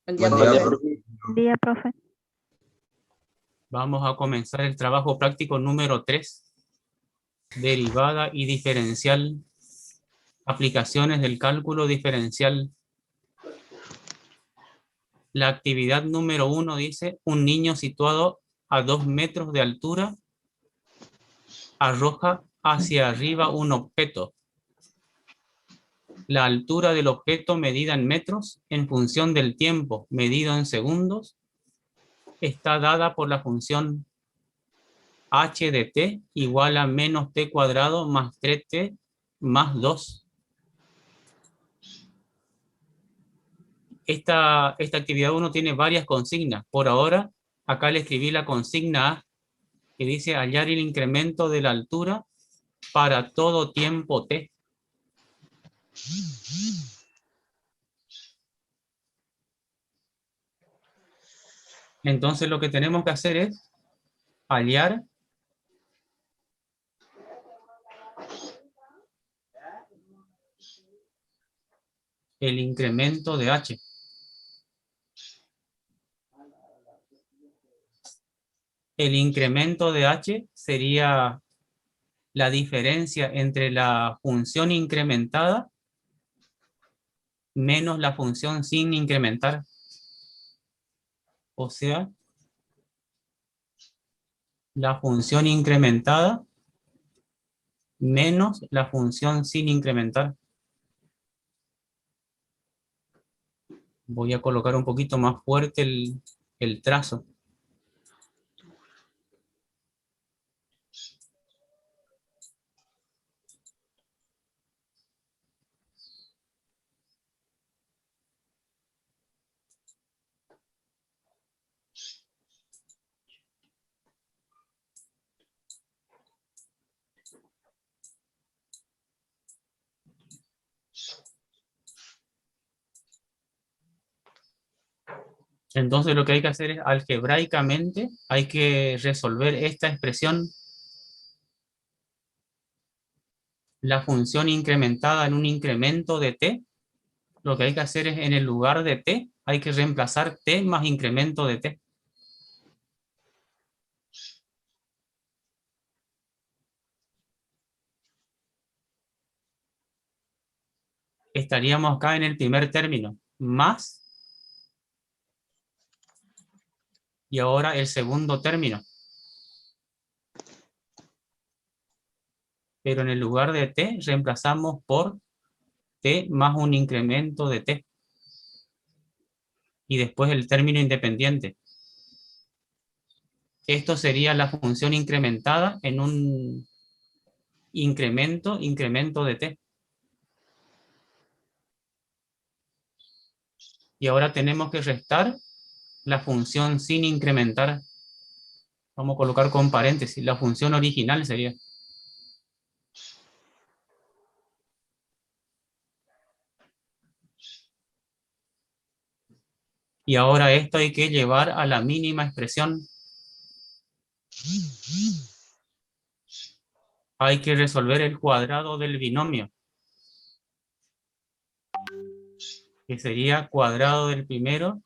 Buen día, Buen día, profe. profe. Buen día, profe. Vamos a comenzar el trabajo práctico número 3. Derivada y diferencial. Aplicaciones del cálculo diferencial. La actividad número 1 dice: un niño situado a 2 metros de altura arroja hacia arriba un objeto. La altura del objeto medida en metros en función del tiempo medido en segundos está dada por la función h de t igual a menos t cuadrado más 3t más 2. Esta actividad 1 tiene varias consignas. Por ahora, acá le escribí la consigna A, que dice hallar el incremento de la altura para todo tiempo t. Entonces lo que tenemos que hacer es hallar el incremento de h. El incremento de h sería la diferencia entre la función incrementada menos la función sin incrementar. O sea, la función incrementada menos la función sin incrementar. Voy a colocar un poquito más fuerte el trazo. Entonces lo que hay que hacer es algebraicamente, hay que resolver esta expresión. La función incrementada en un incremento de t. Lo que hay que hacer es en el lugar de t, hay que reemplazar t más incremento de t. Estaríamos acá en el primer término, más. Y ahora el segundo término. Pero en el lugar de t reemplazamos por t más un incremento de t. Y después el término independiente. Esto sería la función incrementada en un incremento de t. Y ahora tenemos que restar la función sin incrementar. Vamos a colocar con paréntesis. La función original sería. Y ahora esto hay que llevar a la mínima expresión. Hay que resolver el cuadrado del binomio, que sería cuadrado del primero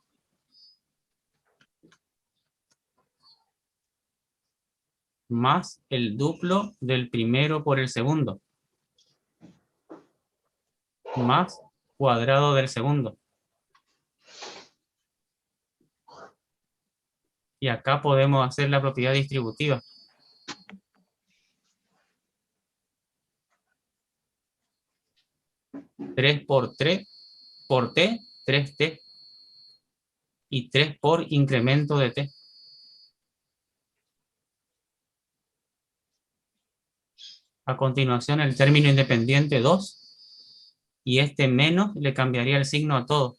más el duplo del primero por el segundo, más cuadrado del segundo. Y acá podemos hacer la propiedad distributiva. Tres por t, 3t. Y 3 por incremento de t. A continuación el término independiente 2. Y este menos le cambiaría el signo a todo.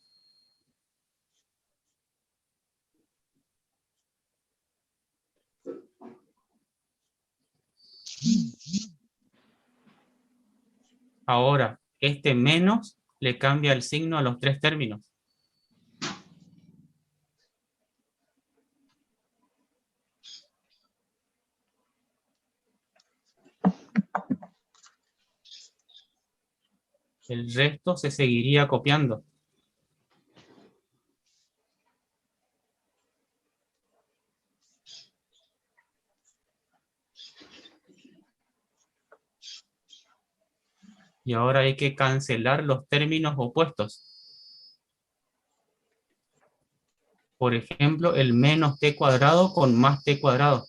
Ahora, este menos le cambia el signo a los tres términos. El resto se seguiría copiando. Y ahora hay que cancelar los términos opuestos. Por ejemplo, el menos t cuadrado con más t cuadrado.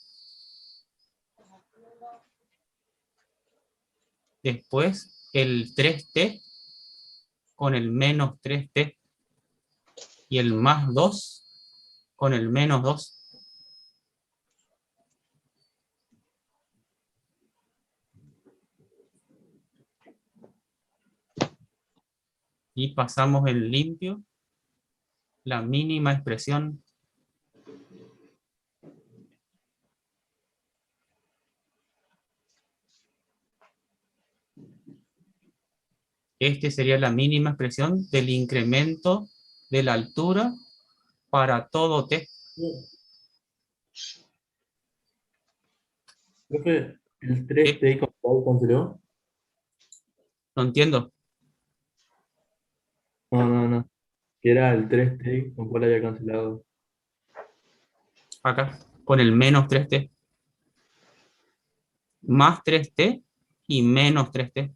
Después, el 3t con el menos 3t. Y el más 2 con el menos 2. Y pasamos en limpio la mínima expresión. Este sería la mínima expresión del incremento de la altura para todo t. Profe, el 3T con cuál canceló. No entiendo. No. Que era el 3T con cuál había cancelado. Acá, con el menos 3t. Más 3t y menos 3t.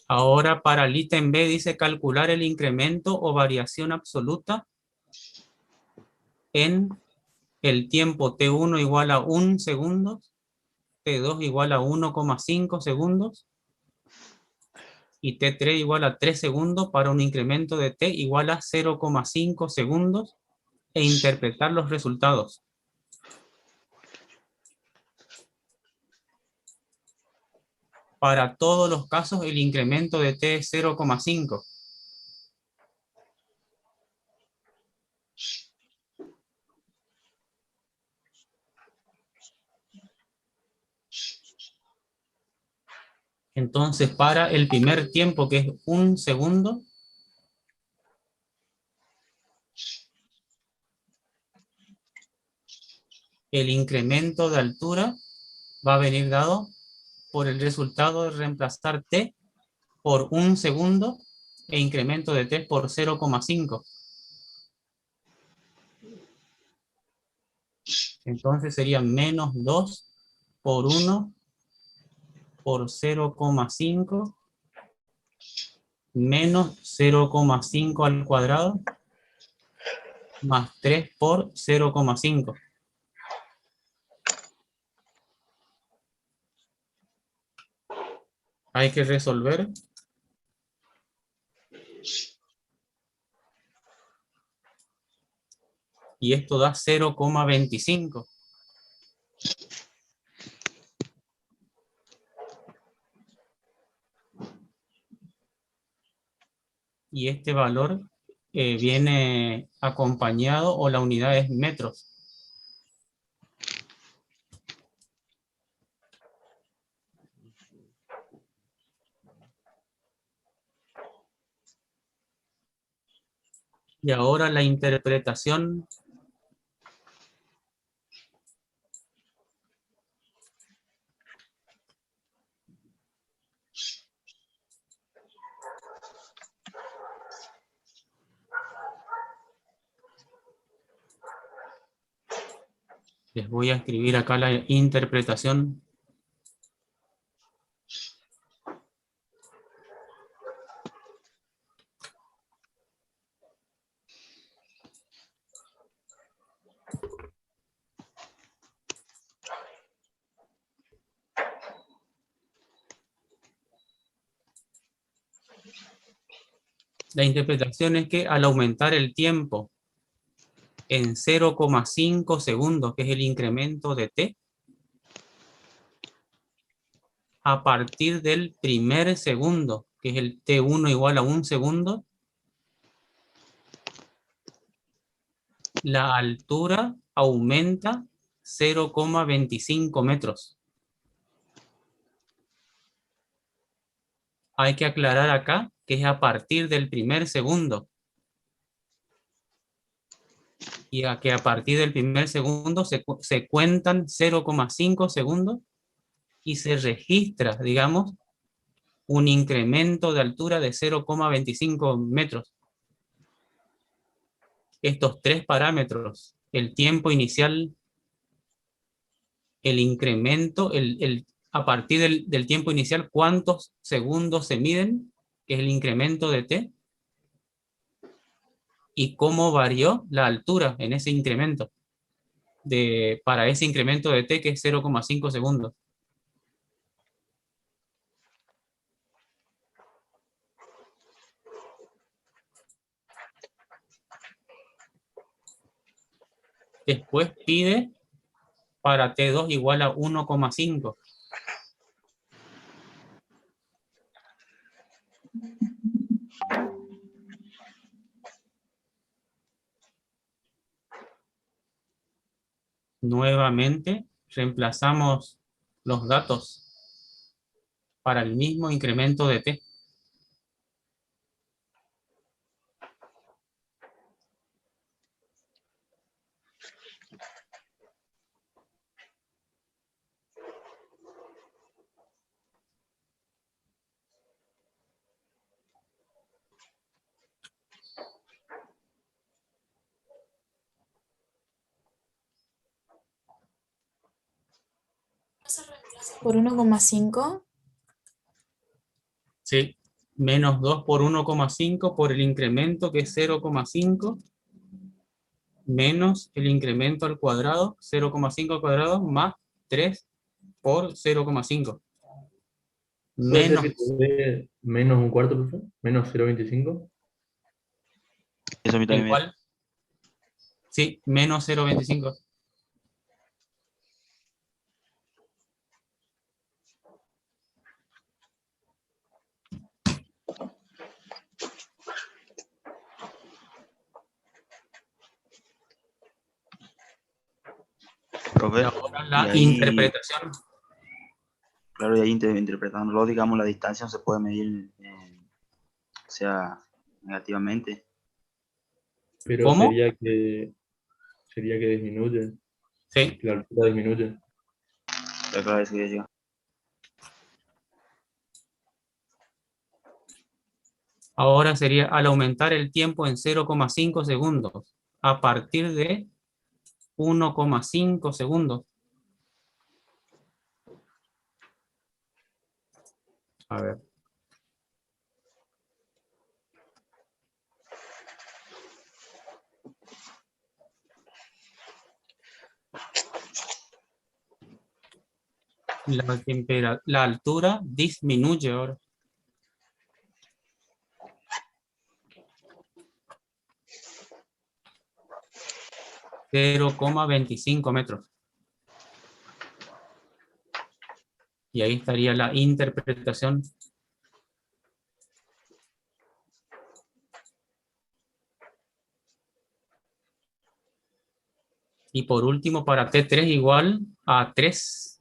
Ahora para el ítem B dice calcular el incremento o variación absoluta en el tiempo t1 igual a 1 segundo, t2 igual a 1,5 segundos y t3 igual a 3 segundos para un incremento de t igual a 0,5 segundos e interpretar los resultados. Para todos los casos el incremento de t es 0,5. Entonces, para el primer tiempo, que es 1 segundo, el incremento de altura va a venir dado por el resultado de reemplazar t por 1 segundo e incremento de t por 0,5. Entonces sería menos 2 por 1 por 0,5 menos 0,5 al cuadrado más 3 por 0,5. Hay que resolver. Y esto da 0,25. Y este valor viene acompañado, o la unidad es metros. Y ahora la interpretación les voy a escribir acá la interpretación. La interpretación es que al aumentar el tiempo en 0,5 segundos, que es el incremento de t, a partir del primer segundo, que es el t1 igual a 1 segundo, la altura aumenta 0,25 metros. Hay que aclarar acá que es a partir del primer segundo. Y a que a partir del primer segundo se cuentan 0,5 segundos y se registra, digamos, un incremento de altura de 0,25 metros. Estos tres parámetros, el tiempo inicial, el incremento, a partir del tiempo inicial, cuántos segundos se miden, que es el incremento de t, y cómo varió la altura en ese incremento, para ese incremento de t que es 0,5 segundos. Después pide para T2 igual a 1,5. Nuevamente reemplazamos los datos para el mismo incremento de T. Por 1,5. Sí, menos 2 por 1,5 por el incremento que es 0,5 menos el incremento al cuadrado, 0,5 al cuadrado, más 3 por 0,5. ¿Puede ser Menos, que te dé menos un cuarto, profe? Menos 0,25. Eso a mí también me... igual, sí, menos 0,25. Y Profe, ahora y la ahí, interpretación. claro, y ahí interpretándolo, digamos, la distancia no se puede medir, o sea, negativamente. Pero ¿Cómo? sería que disminuye, Sí. que la altura disminuye. Ya claro, eso ya llega. Ahora sería al aumentar el tiempo en 0,5 segundos, a partir de 1,5 segundos. A ver. La altura disminuye ahora. $0,25 y ahí estaría la interpretación. Y por último, para T3 igual a 3.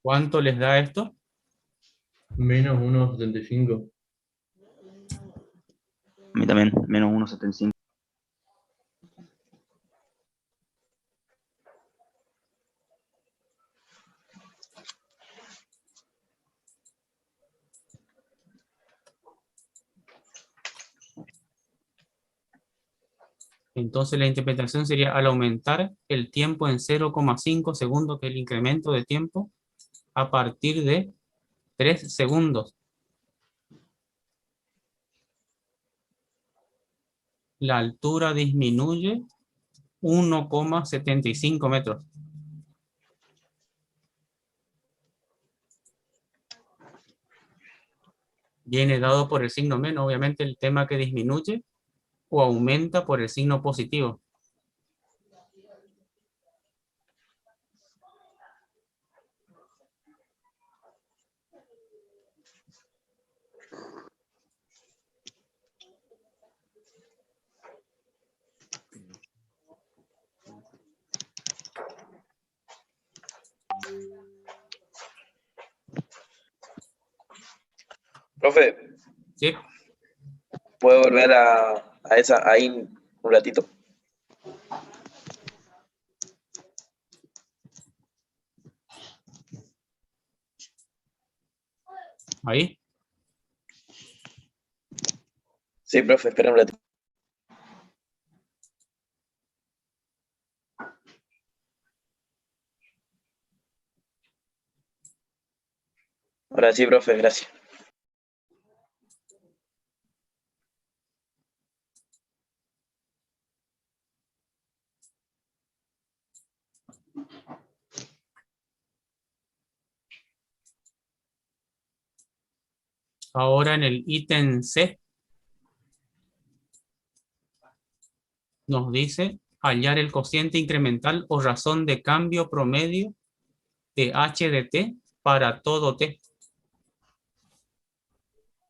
¿Cuánto les da esto? Menos 1,75. A mí también, menos 1,75. Entonces la interpretación sería al aumentar el tiempo en 0,5 segundos, que es el incremento de tiempo, a partir de 3 segundos. La altura disminuye 1,75 metros. Viene dado por el signo menos, obviamente el tema que disminuye o aumenta por el signo positivo. Profe, ¿Sí? ¿puedo volver a esa ahí un ratito? Ahí. Sí, profe, espera un ratito. Ahora sí, profe, gracias. Ahora en el ítem C nos dice hallar el cociente incremental o razón de cambio promedio de h de t para todo t.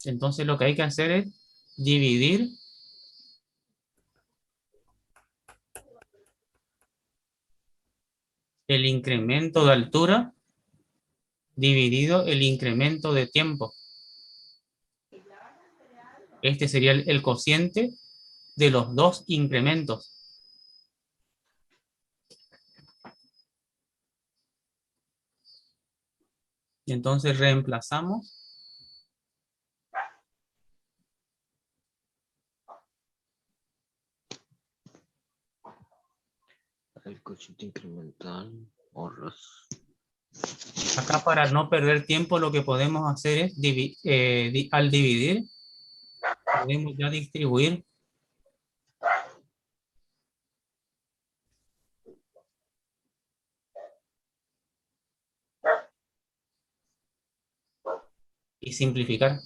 Entonces lo que hay que hacer es dividir el incremento de altura dividido el incremento de tiempo. Este sería el cociente de los dos incrementos. Y entonces reemplazamos el cociente incremental o acá. Para no perder tiempo, lo que podemos hacer es al dividir podemos ya distribuir y simplificar.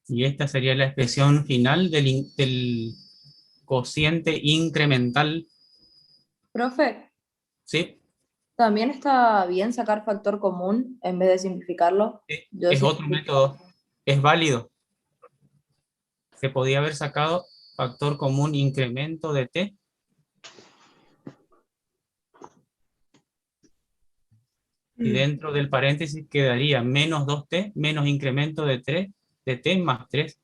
Y esta sería la expresión final del cociente incremental. Profe, ¿Sí? ¿también está bien sacar factor común en vez de simplificarlo? Yo Es otro simplifico. método. Es válido. Se podía haber sacado factor común incremento de t. Y dentro del paréntesis quedaría menos 2t menos incremento de t más 3.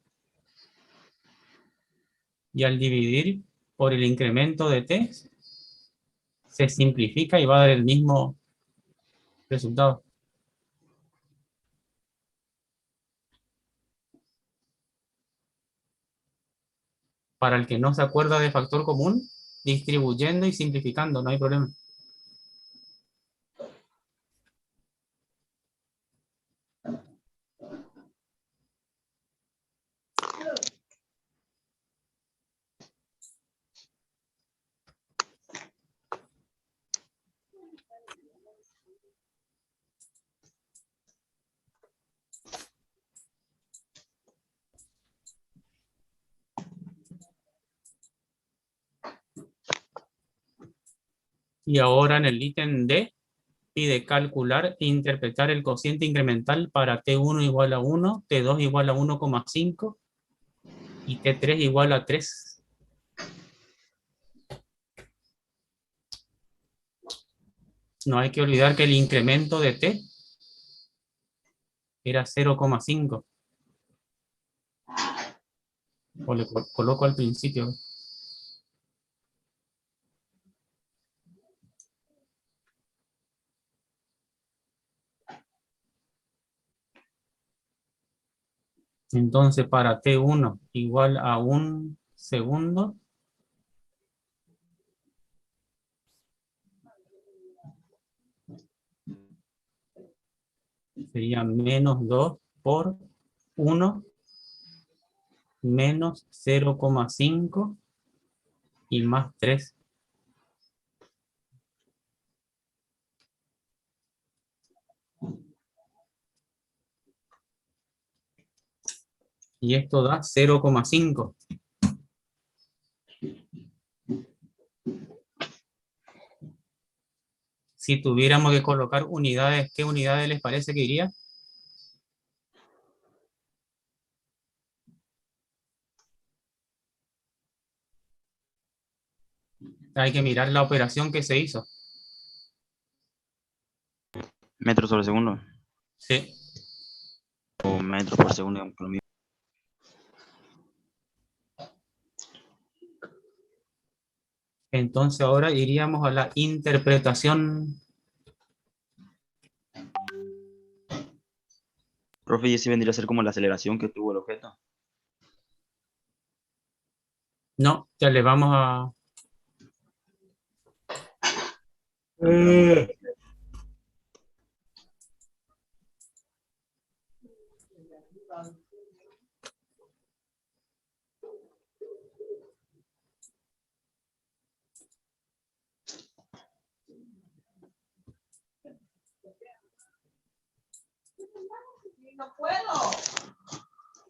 Y al dividir por el incremento de t, se simplifica y va a dar el mismo resultado. Para el que no se acuerda de factor común, distribuyendo y simplificando, no hay problema. Y ahora en el ítem D, pide calcular e interpretar el cociente incremental para T1 igual a 1, T2 igual a 1,5 y T3 igual a 3. No hay que olvidar que el incremento de T era 0,5. O le coloco al principio. Entonces, para T1 igual a 1 segundo, sería menos 2 por 1 menos 0,5 y más 3. Y esto da 0,5. Si tuviéramos que colocar unidades, ¿qué unidades les parece que iría? Hay que mirar la operación que se hizo. Metros sobre segundo. Sí. O metros por segundo, digamos, por lo mismo. Entonces ahora iríamos a la interpretación. Profe, ¿y ese vendría a ser como la aceleración que tuvo el objeto? No, ya le vamos a...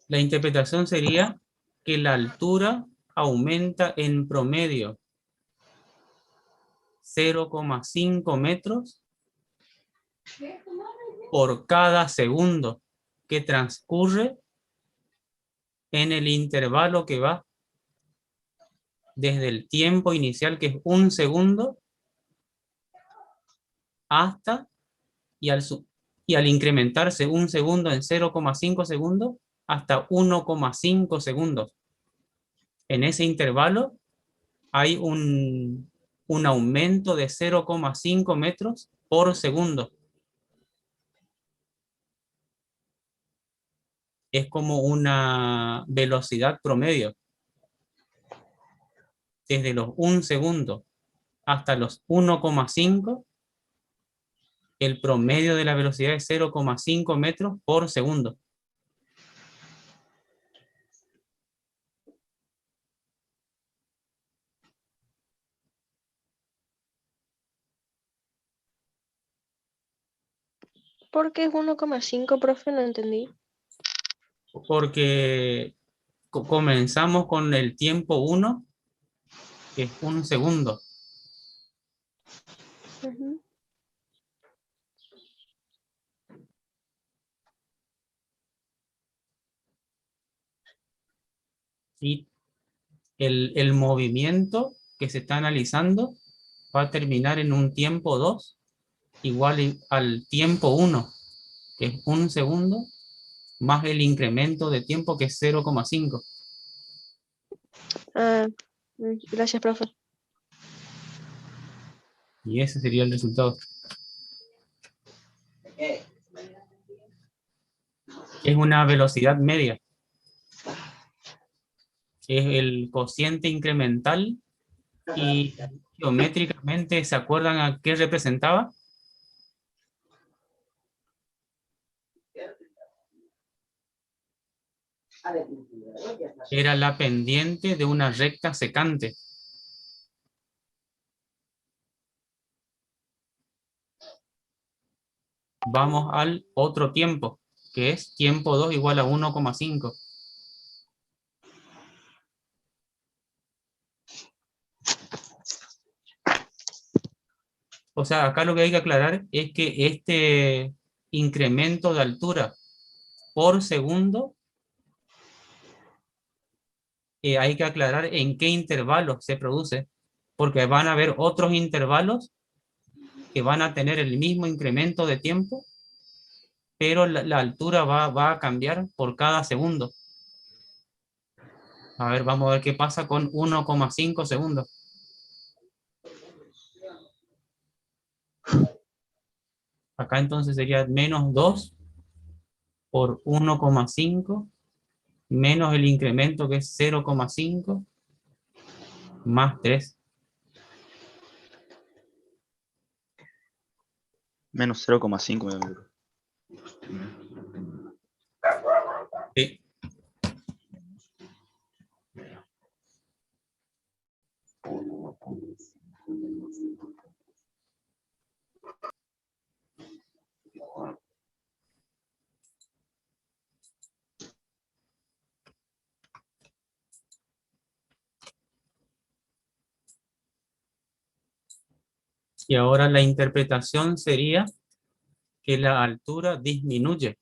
La interpretación sería que la altura aumenta en promedio 0,5 metros por cada segundo que transcurre en el intervalo que va desde el tiempo inicial, que es 1 segundo, hasta, y al incrementarse 1 segundo en 0,5 segundos, hasta 1,5 segundos. En ese intervalo hay un aumento de 0,5 metros por segundo. Es como una velocidad promedio. Desde los 1 segundo hasta los 1,5, el promedio de la velocidad es 0,5 metros por segundo. ¿Por qué es 1,5, profe? No entendí. Porque comenzamos con el tiempo 1, que es 1 segundo. Ujú. Y el movimiento que se está analizando va a terminar en un tiempo 2 igual al tiempo 1, que es 1 segundo, más el incremento de tiempo que es 0,5. Ah, gracias, profe. Y ese sería el resultado. Es una velocidad media. Es el cociente incremental y geométricamente, ¿se acuerdan a qué representaba? Era la pendiente de una recta secante. Vamos al otro tiempo, que es tiempo 2 igual a 1,5. O sea, acá lo que hay que aclarar es que este incremento de altura por segundo, hay que aclarar en qué intervalo se produce, porque van a haber otros intervalos que van a tener el mismo incremento de tiempo, pero la altura va a cambiar por cada segundo. A ver, vamos a ver qué pasa con 1,5 segundos. Acá entonces sería menos 2 por 1,5 menos el incremento que es 0,5 más 3. Menos 0,5 me da. Sí. Y ahora la interpretación sería que la altura disminuye.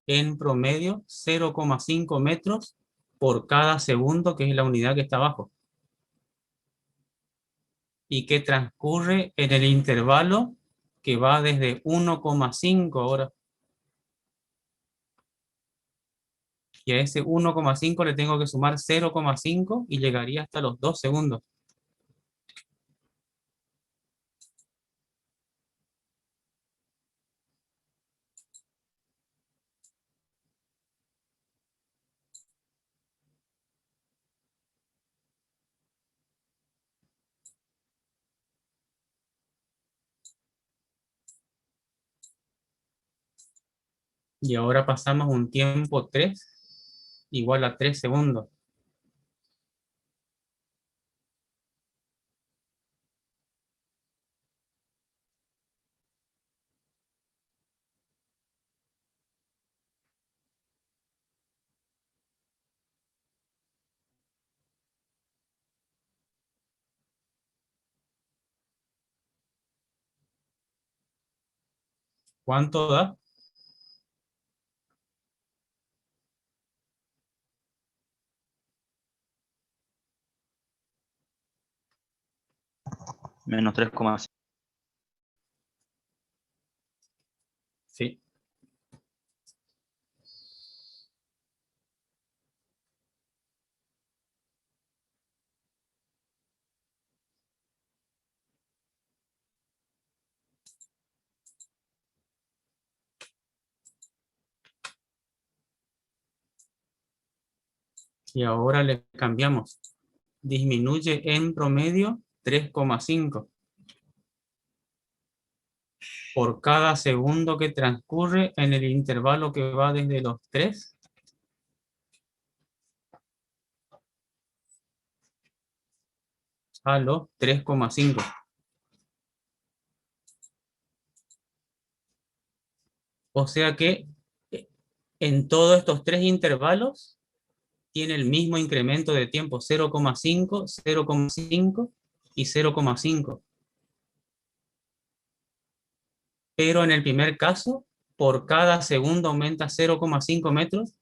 En promedio 0,5 metros por cada segundo, que es la unidad que está abajo. Y que transcurre en el intervalo que va desde 1,5 ahora. Y a ese 1,5 le tengo que sumar 0,5 y llegaría hasta los 2 segundos. Y ahora pasamos un tiempo 3 igual a 3 segundos. ¿Cuánto da? Menos 3,5. Sí. Y ahora le cambiamos. Disminuye en promedio 3,5 por cada segundo que transcurre en el intervalo que va desde los 3 a los 3,5. O sea que en todos estos tres intervalos tiene el mismo incremento de tiempo, 0,5, 0,5 y 0,5. Pero en el primer caso, por cada segundo aumenta 0,5 metros.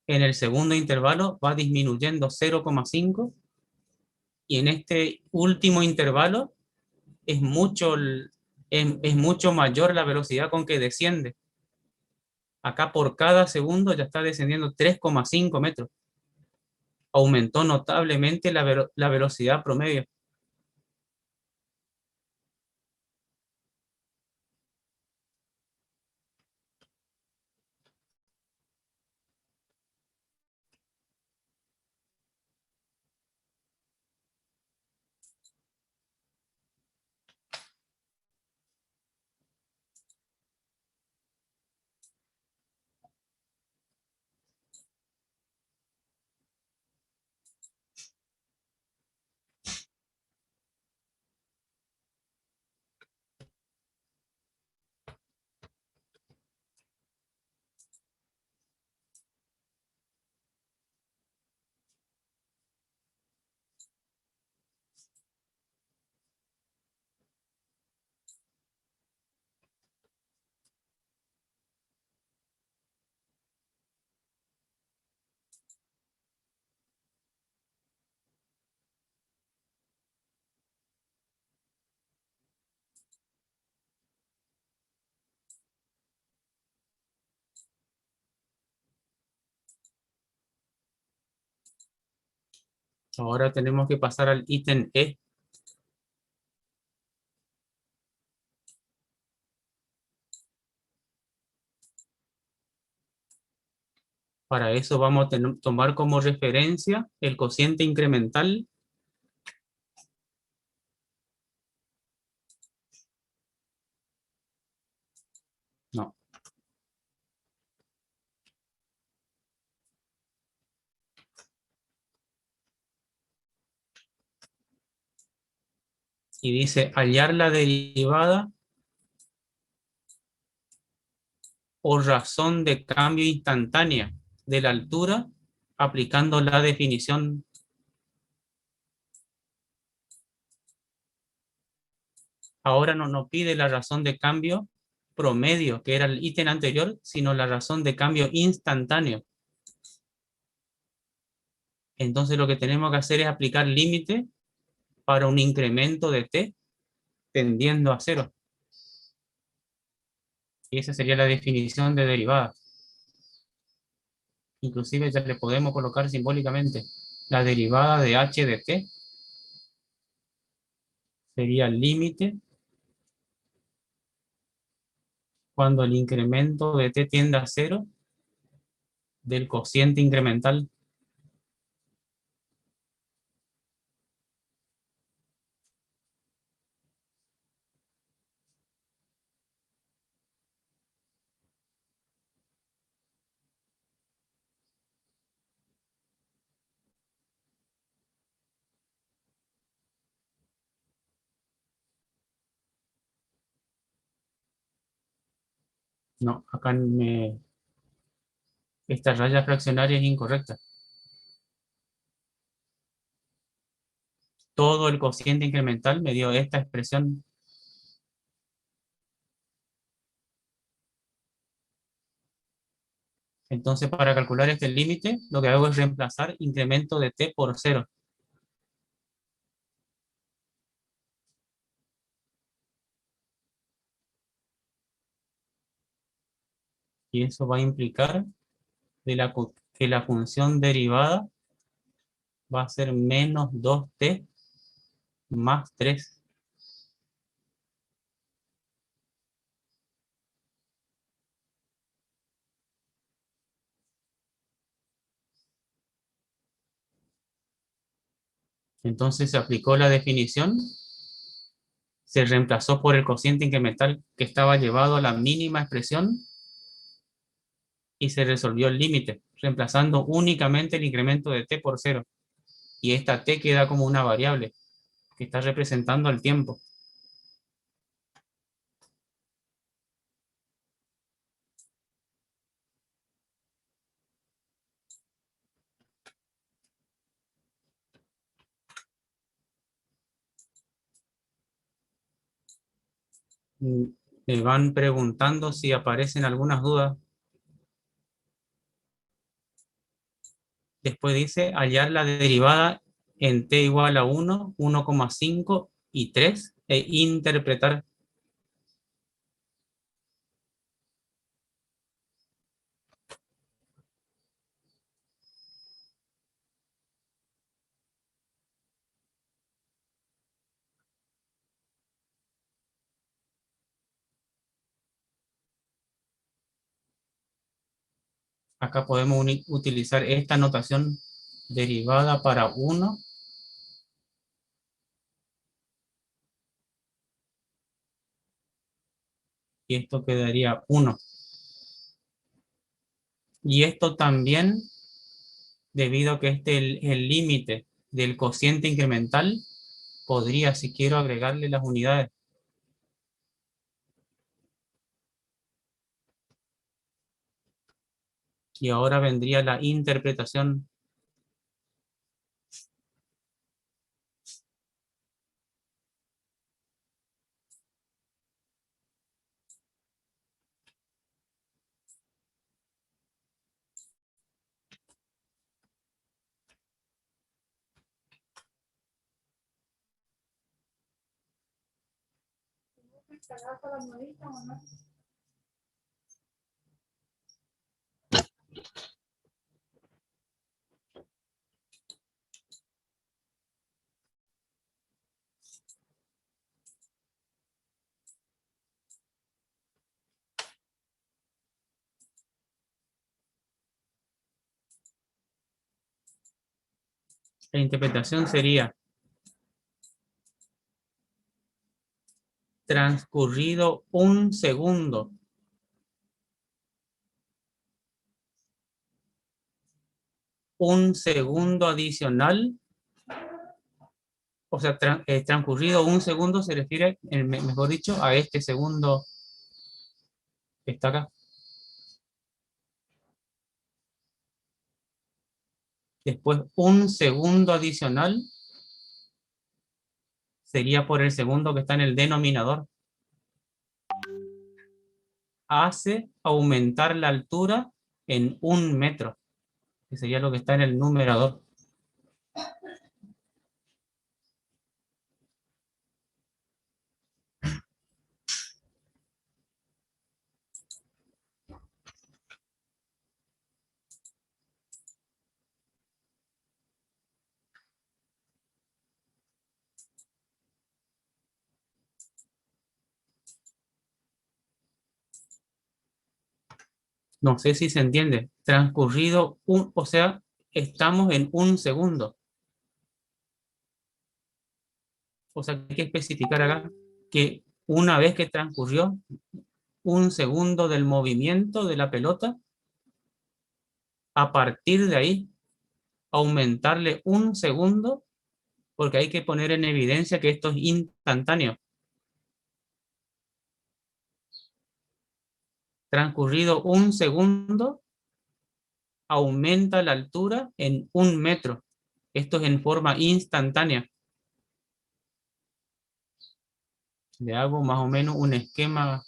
En el segundo intervalo va disminuyendo 0,5. Y en este último intervalo es mucho, es mucho mayor la velocidad con que desciende. Acá por cada segundo ya está descendiendo 3,5 metros. Aumentó notablemente la velocidad promedio. Ahora tenemos que pasar al ítem E, Para eso vamos a tomar como referencia el cociente incremental no. Y dice hallar la derivada o razón de cambio instantánea de la altura aplicando la definición. Ahora no nos pide la razón de cambio promedio, que era el ítem anterior, sino la razón de cambio instantáneo. Entonces lo que tenemos que hacer es aplicar límite para un incremento de t tendiendo a cero. Y esa sería la definición de derivada. Inclusive ya le podemos colocar simbólicamente la derivada de h de t sería el límite cuando el incremento de t tiende a cero del cociente incremental. No, acá esta raya fraccionaria es incorrecta. Todo el cociente incremental me dio esta expresión. Entonces, para calcular este límite, lo que hago es reemplazar incremento de t por cero. Y eso va a implicar que la función derivada va a ser menos 2t más 3. Entonces se aplicó la definición, se reemplazó por el cociente incremental que estaba llevado a la mínima expresión y se resolvió el límite, reemplazando únicamente el incremento de t por cero. Y esta t queda como una variable que está representando el tiempo. Me van preguntando si aparecen algunas dudas. Después dice hallar la derivada en t igual a 1, 1,5 y 3 e interpretar. Acá podemos utilizar esta notación derivada para 1 y esto quedaría 1. Y esto también, debido a que este es el límite del cociente incremental, podría, si quiero, agregarle las unidades. Y ahora vendría la interpretación. La interpretación sería: transcurrido un segundo adicional, o sea, transcurrido un segundo se refiere, mejor dicho, a este segundo que está acá. Después, un segundo adicional sería por el segundo que está en el denominador. Hace aumentar la altura en 1 metro, que sería lo que está en el numerador. No sé si se entiende. Transcurrido o sea, estamos en 1 segundo. O sea, hay que especificar acá que una vez que transcurrió 1 segundo del movimiento de la pelota, a partir de ahí, aumentarle 1 segundo, porque hay que poner en evidencia que esto es instantáneo. Transcurrido 1 segundo, aumenta la altura en 1 metro. Esto es en forma instantánea. Le hago más o menos un esquema.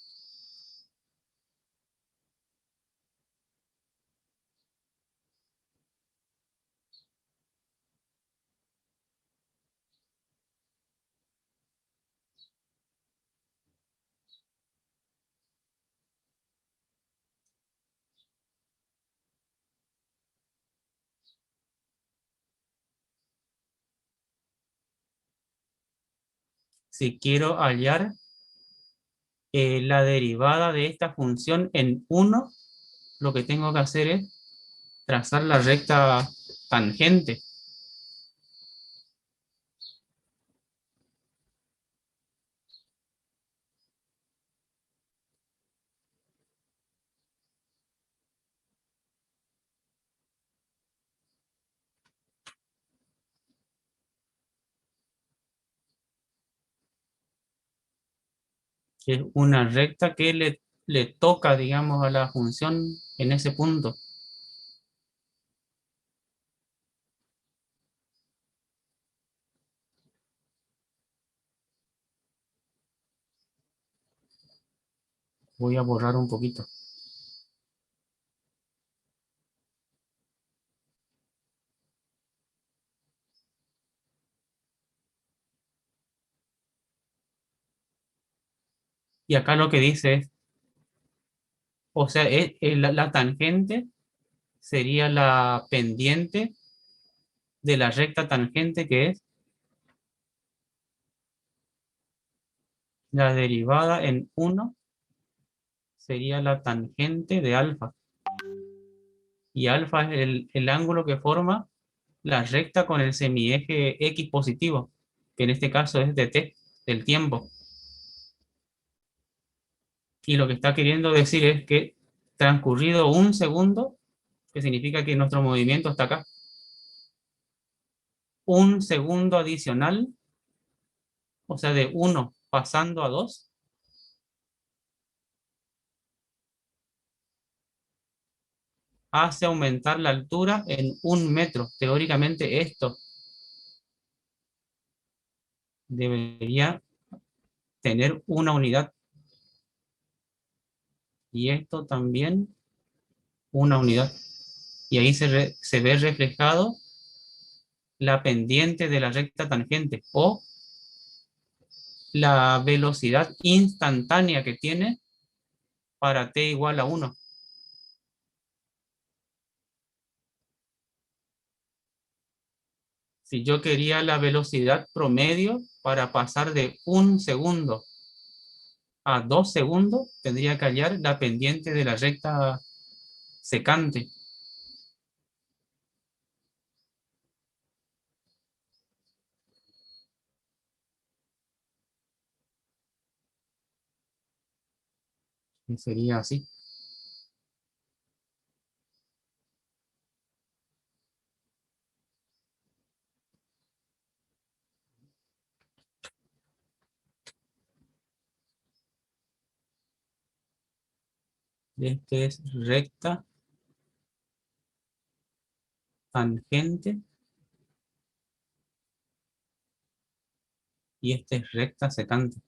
Si quiero hallar la derivada de esta función en 1, lo que tengo que hacer es trazar la recta tangente. Que es una recta que le toca, digamos, a la función en ese punto. Voy a borrar un poquito. Y acá lo que dice es, o sea, la tangente sería la pendiente de la recta tangente, que es la derivada en 1, sería la tangente de alfa. Y alfa es el ángulo que forma la recta con el semieje X positivo, que en este caso es de t, del tiempo. Y lo que está queriendo decir es que transcurrido 1 segundo, que significa que nuestro movimiento está acá, 1 segundo adicional, o sea, de 1 pasando a 2, hace aumentar la altura en 1 metro. Teóricamente esto debería tener una unidad. Y esto también una unidad. Y ahí se ve reflejado la pendiente de la recta tangente o la velocidad instantánea que tiene para t igual a 1. Si yo quería la velocidad promedio para pasar de 1 segundo a 2 segundos, tendría que hallar la pendiente de la recta secante. Y sería así. Esto es recta, tangente, y esta es recta secante.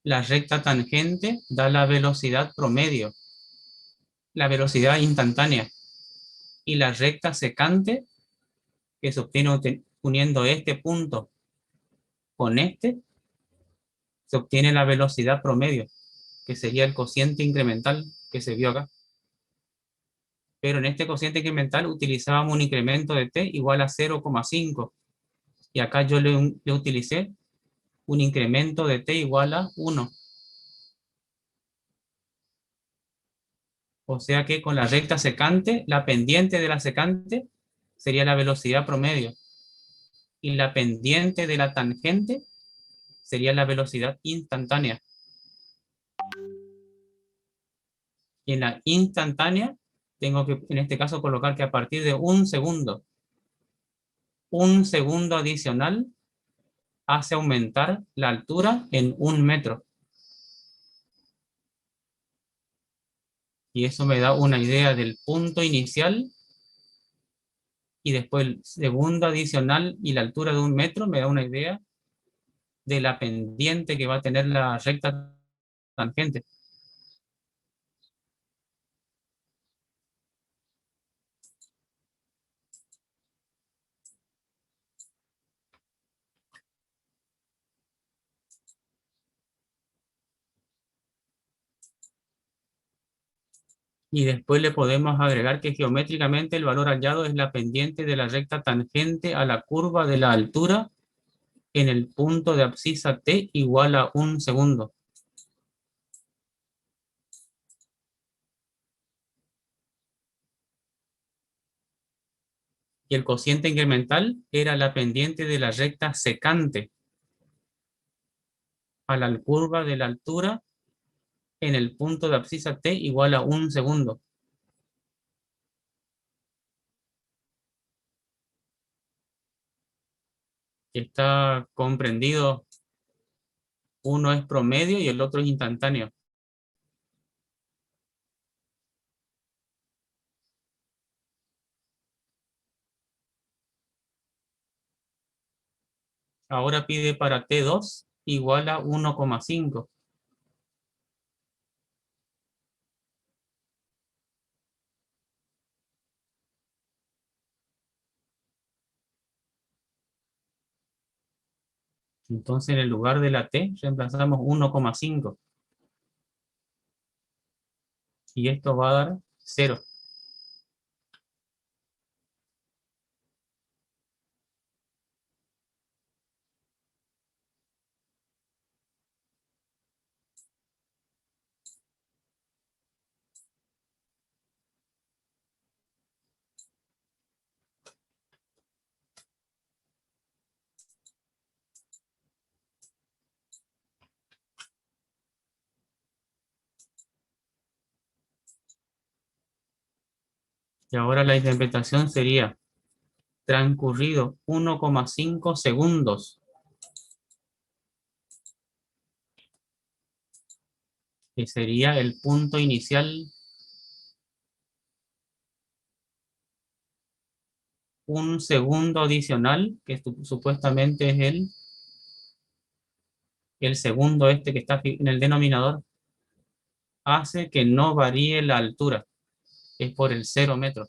La recta tangente da la velocidad promedio, la velocidad instantánea, y la recta secante, que se obtiene uniendo este punto con este, se obtiene la velocidad promedio, que sería el cociente incremental que se vio acá. Pero en este cociente incremental utilizábamos un incremento de t igual a 0,5, y acá yo le utilicé un incremento de t igual a 1. O sea que con la recta secante, la pendiente de la secante sería la velocidad promedio, y la pendiente de la tangente sería la velocidad instantánea. Y en la instantánea tengo que, en este caso, colocar que a partir de un segundo adicional hace aumentar la altura en 1 metro. Y eso me da una idea del punto inicial, y después el segundo adicional y la altura de 1 metro me da una idea de la pendiente que va a tener la recta tangente. Y después le podemos agregar que geométricamente el valor hallado es la pendiente de la recta tangente a la curva de la altura en el punto de abscisa t igual a 1 segundo. Y el cociente incremental era la pendiente de la recta secante a la curva de la altura en el punto de abscisa t igual a 1 segundo. Está comprendido, uno es promedio y el otro es instantáneo. Ahora pide para T2 igual a 1,5. Entonces en el lugar de la T reemplazamos 1,5. Y esto va a dar 0. Y ahora la interpretación sería transcurrido 1,5 segundos, que sería el punto inicial, 1 segundo adicional, que supuestamente es el segundo este que está en el denominador, hace que no varíe la altura, es por el 0 metros.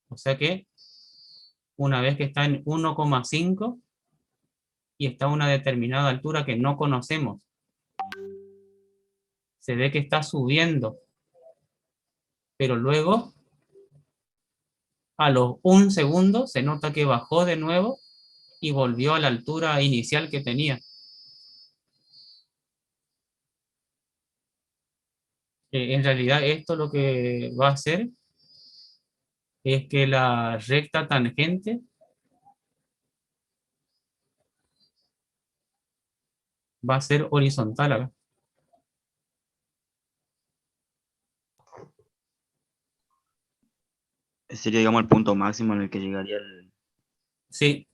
O sea que una vez que está en 1,5 y está a una determinada altura que no conocemos, se ve que está subiendo, pero luego a los 1 segundo se nota que bajó de nuevo y volvió a la altura inicial que tenía. En realidad esto lo que va a hacer es que la recta tangente va a ser horizontal acá. Sería, digamos, el punto máximo en el que llegaría el... Sí,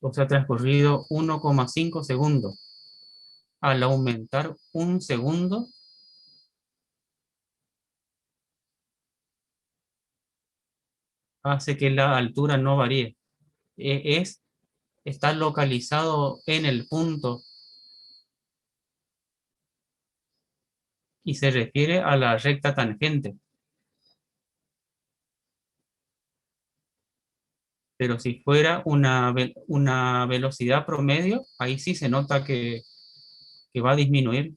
o sea, transcurrido 1,5 segundos. Al aumentar un segundo, hace que la altura no varíe. Está localizado en el punto y se refiere a la recta tangente. Pero si fuera una velocidad promedio, ahí sí se nota que va a disminuir,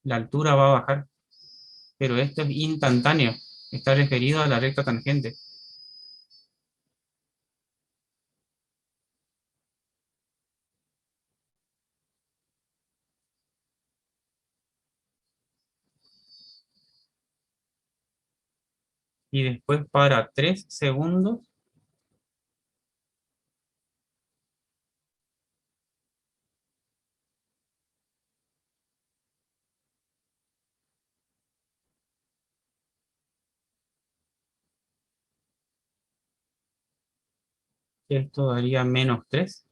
la altura va a bajar. Pero esto es instantáneo, está referido a la recta tangente. Y después para 3 segundos, esto daría -3.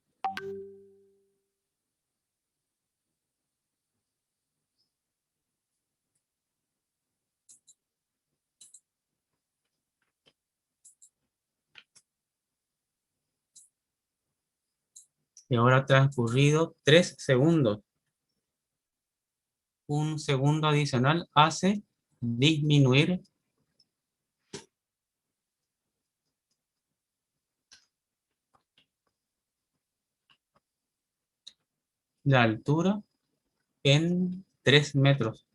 Y ahora transcurrido 3 segundos. Un segundo adicional hace disminuir la altura en 3 metros.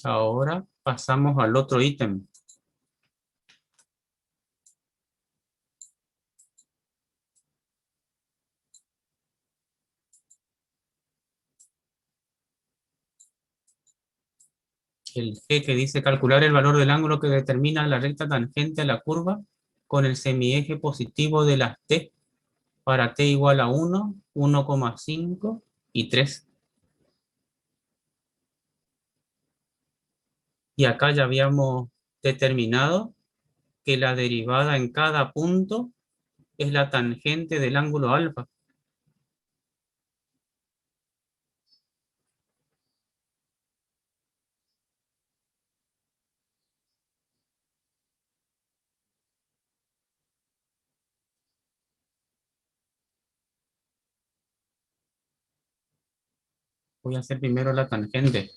Ahora pasamos al otro ítem. El G, que dice calcular el valor del ángulo que determina la recta tangente a la curva con el semieje positivo de las t para t igual a 1, 1,5 y 3. Y acá ya habíamos determinado que la derivada en cada punto es la tangente del ángulo alfa. Voy a hacer primero la tangente.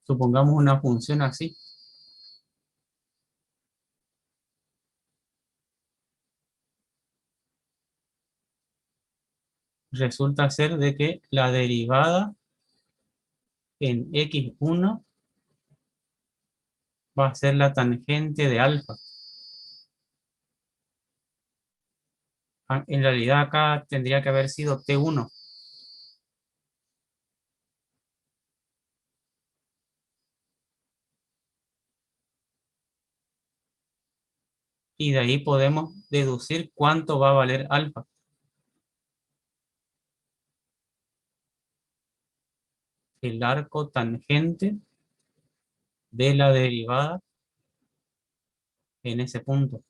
Supongamos una función así. resulta ser de que la derivada en x1 va a ser la tangente de alfa. En realidad acá tendría que haber sido t1. Y de ahí podemos deducir cuánto va a valer alfa. El arco tangente de la derivada en ese punto.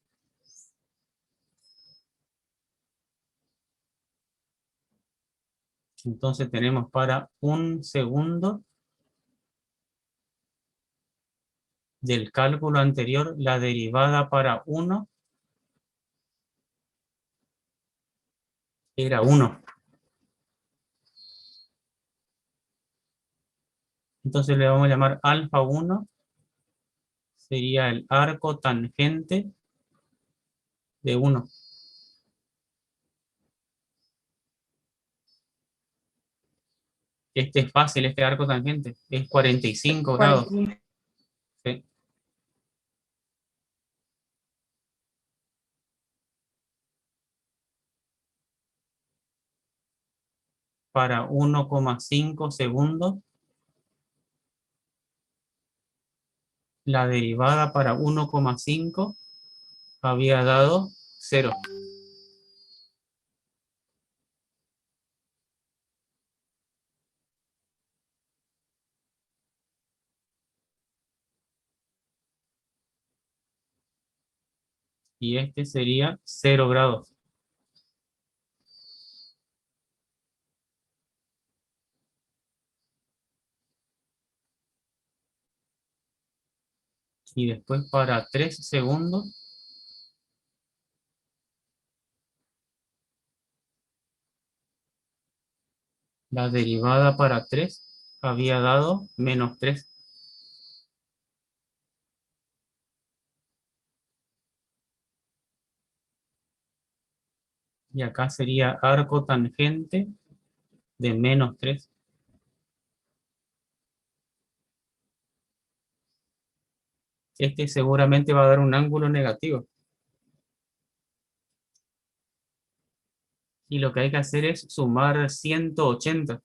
Entonces tenemos para 1 segundo del cálculo anterior, la derivada para 1 era 1. Entonces le vamos a llamar alfa 1, sería el arco tangente de 1. Este es fácil, este arco tangente, es 45 grados. 45. ¿Sí? Para 1,5 segundos, la derivada para 1,5 había dado 0. Y este sería 0 grados. Y después para 3 segundos, la derivada para 3 había dado menos 3. Y acá sería arco tangente de menos 3. Este seguramente va a dar un ángulo negativo. Y lo que hay que hacer es sumar 180.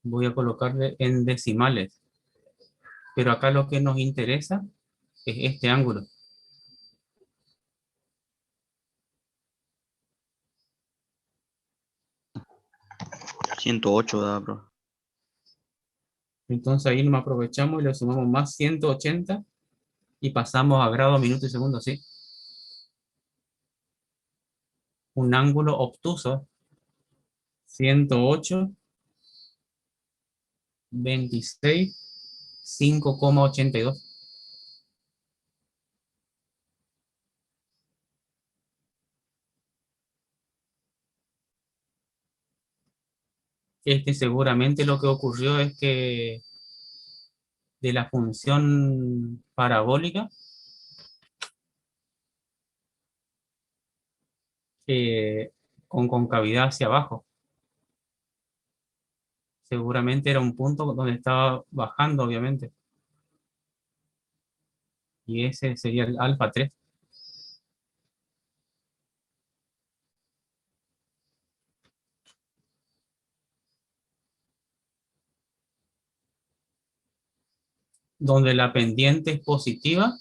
Voy a colocarle en decimales. Pero acá lo que nos interesa es este ángulo. $108 da, bro. Entonces ahí nos aprovechamos y le sumamos más 180 y pasamos a grado, minuto y segundo, ¿sí? Un ángulo obtuso, 108, 26, 5,82. Este seguramente lo que ocurrió es que de la función parabólica con concavidad hacia abajo. Seguramente era un punto donde estaba bajando, obviamente. Y ese sería el alfa 3. Donde la pendiente es positiva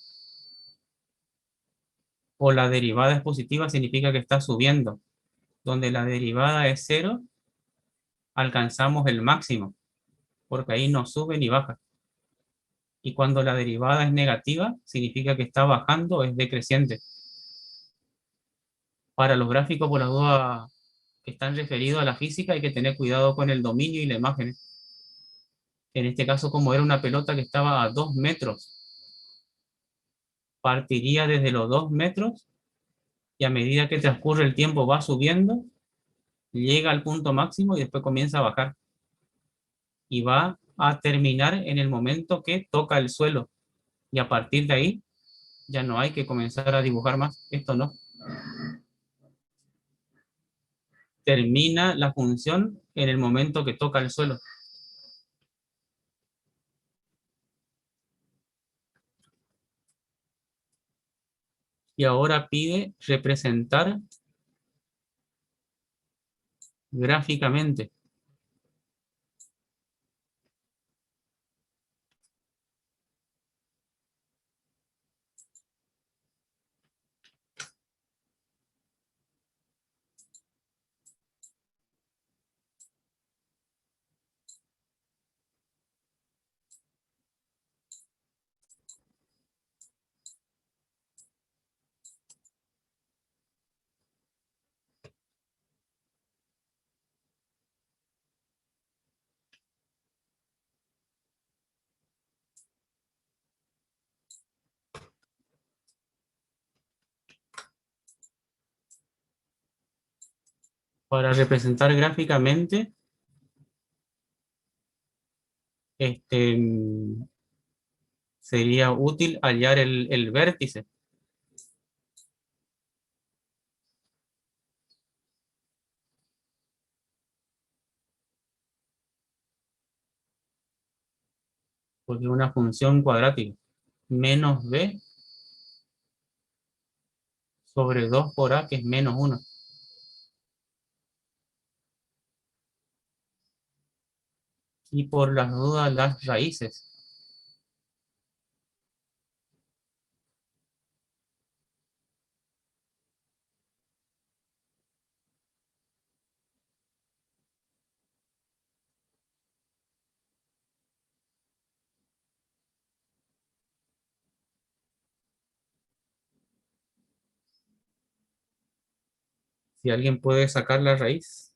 o la derivada es positiva significa que está subiendo. Donde la derivada es 0, alcanzamos el máximo, porque ahí no sube ni baja. Y cuando la derivada es negativa, significa que está bajando, es decreciente. Para los gráficos, por la duda, que están referidos a la física, hay que tener cuidado con el dominio y la imagen. En este caso, como era una pelota que estaba a 2 metros, partiría desde los 2 metros y a medida que transcurre el tiempo va subiendo llega al punto máximo y después comienza a bajar. Y va a terminar en el momento que toca el suelo. Y a partir de ahí ya no hay que comenzar a dibujar más. Esto no. Termina la función en el momento que toca el suelo. Y ahora pide representar gráficamente. Para representar gráficamente, sería útil hallar el vértice. Porque es una función cuadrática. Menos b sobre 2 por a, que es menos 1. Y por las dudas, las raíces. Si alguien puede sacar la raíz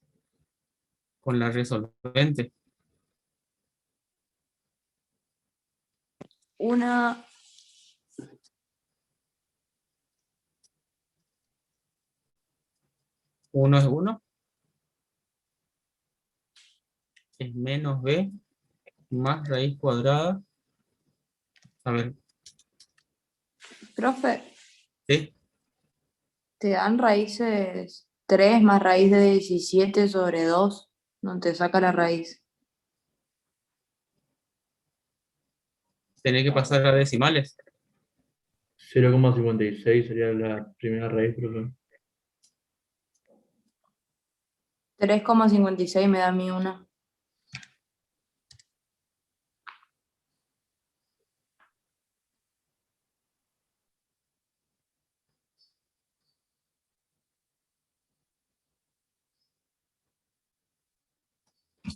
con la resolvente. Una, 1 es 1. Es menos b más raíz cuadrada. A ver, profe, ¿sí? te dan raíces 3 más raíz de 17 sobre 2. No te saca la raíz. Tiene que pasar a decimales. 0,56 sería la primera raíz, profe. 3,56 me da a mí una.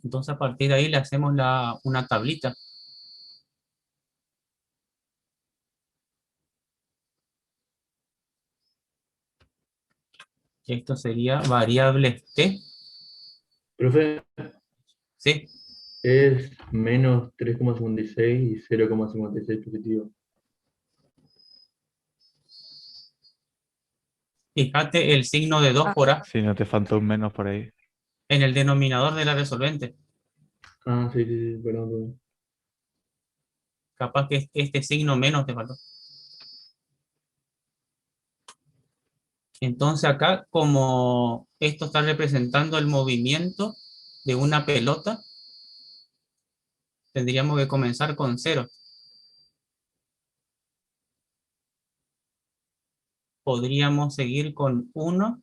Entonces a partir de ahí le hacemos una tablita. Y esto sería variable t. Profe, ¿Sí? es menos 3,56 y 0,56 positivo. Fíjate el signo de 2 por a Si no te falta un menos por ahí. en el denominador de la resolvente. Ah, sí, sí, sí, perdón, perdón. Capaz que este signo menos te faltó. Entonces acá, como esto está representando el movimiento de una pelota, tendríamos que comenzar con 0. Podríamos seguir con 1,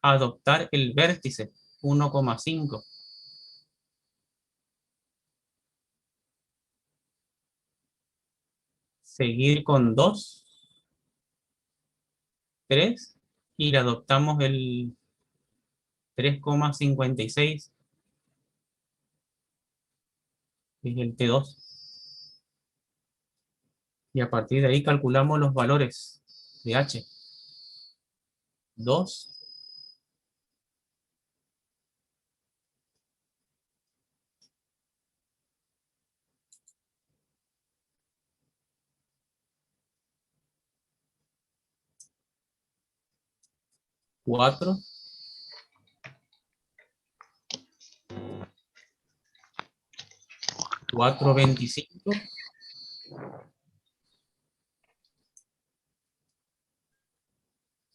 adoptar el vértice 1,5. Seguir con 2, 3, y le adoptamos el 3,56, que es el T2. Y a partir de ahí calculamos los valores de H. 2, 4, 4,25.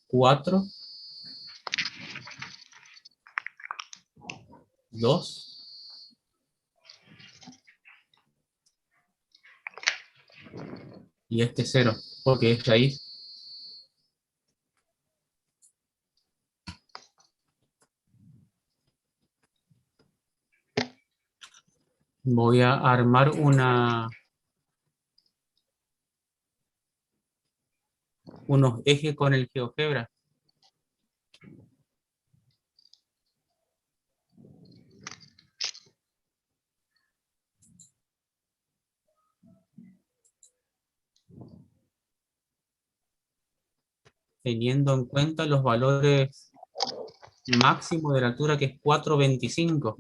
4, 2, y este 0, porque es raíz. Voy a armar unos ejes con el GeoGebra. Teniendo en cuenta los valores máximos de la altura, que es 4,25.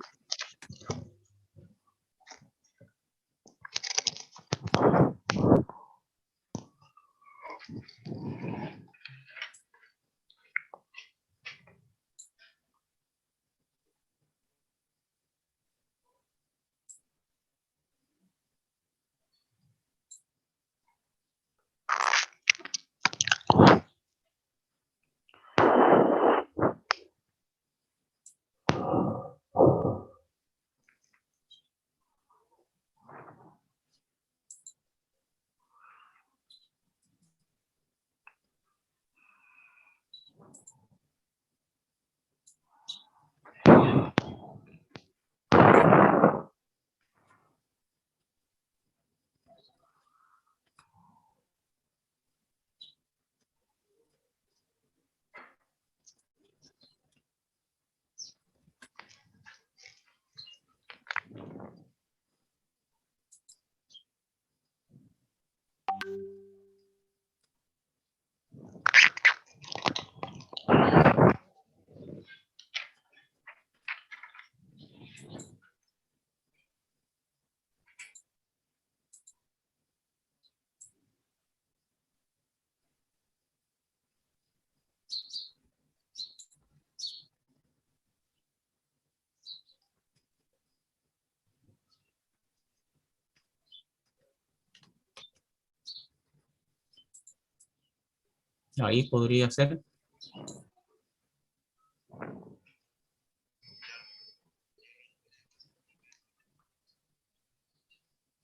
Ahí podría ser.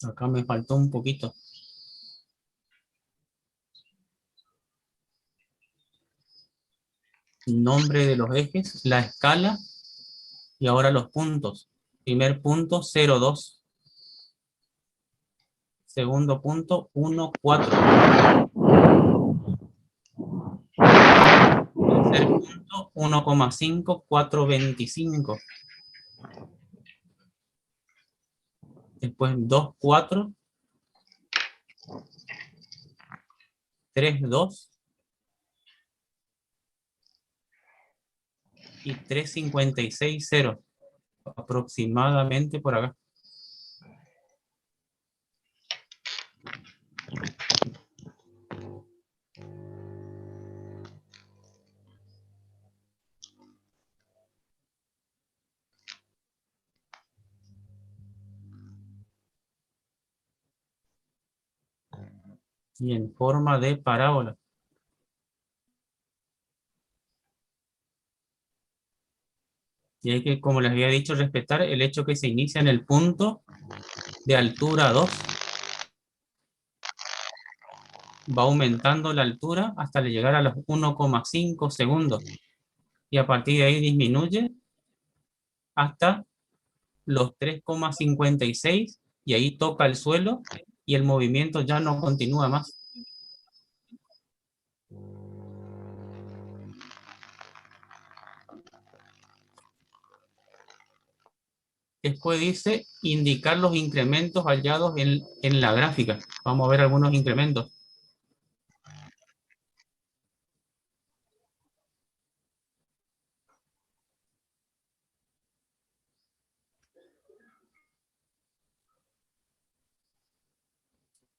Acá me faltó un poquito. Nombre de los ejes, la escala y ahora los puntos. Primer punto, 0,2. Segundo punto, 1,4. Tercer punto, 1,5, 4,25. Después 2,4. 3,2. Y 3,56,0. Aproximadamente por acá. Y en forma de parábola. Y hay que, como les había dicho, respetar el hecho que se inicia en el punto de altura 2. Va aumentando la altura hasta llegar a los 1,5 segundos. Y a partir de ahí disminuye hasta los 3,56 y ahí toca el suelo y el movimiento ya no continúa más. Después dice indicar los incrementos hallados en la gráfica. Vamos a ver algunos incrementos.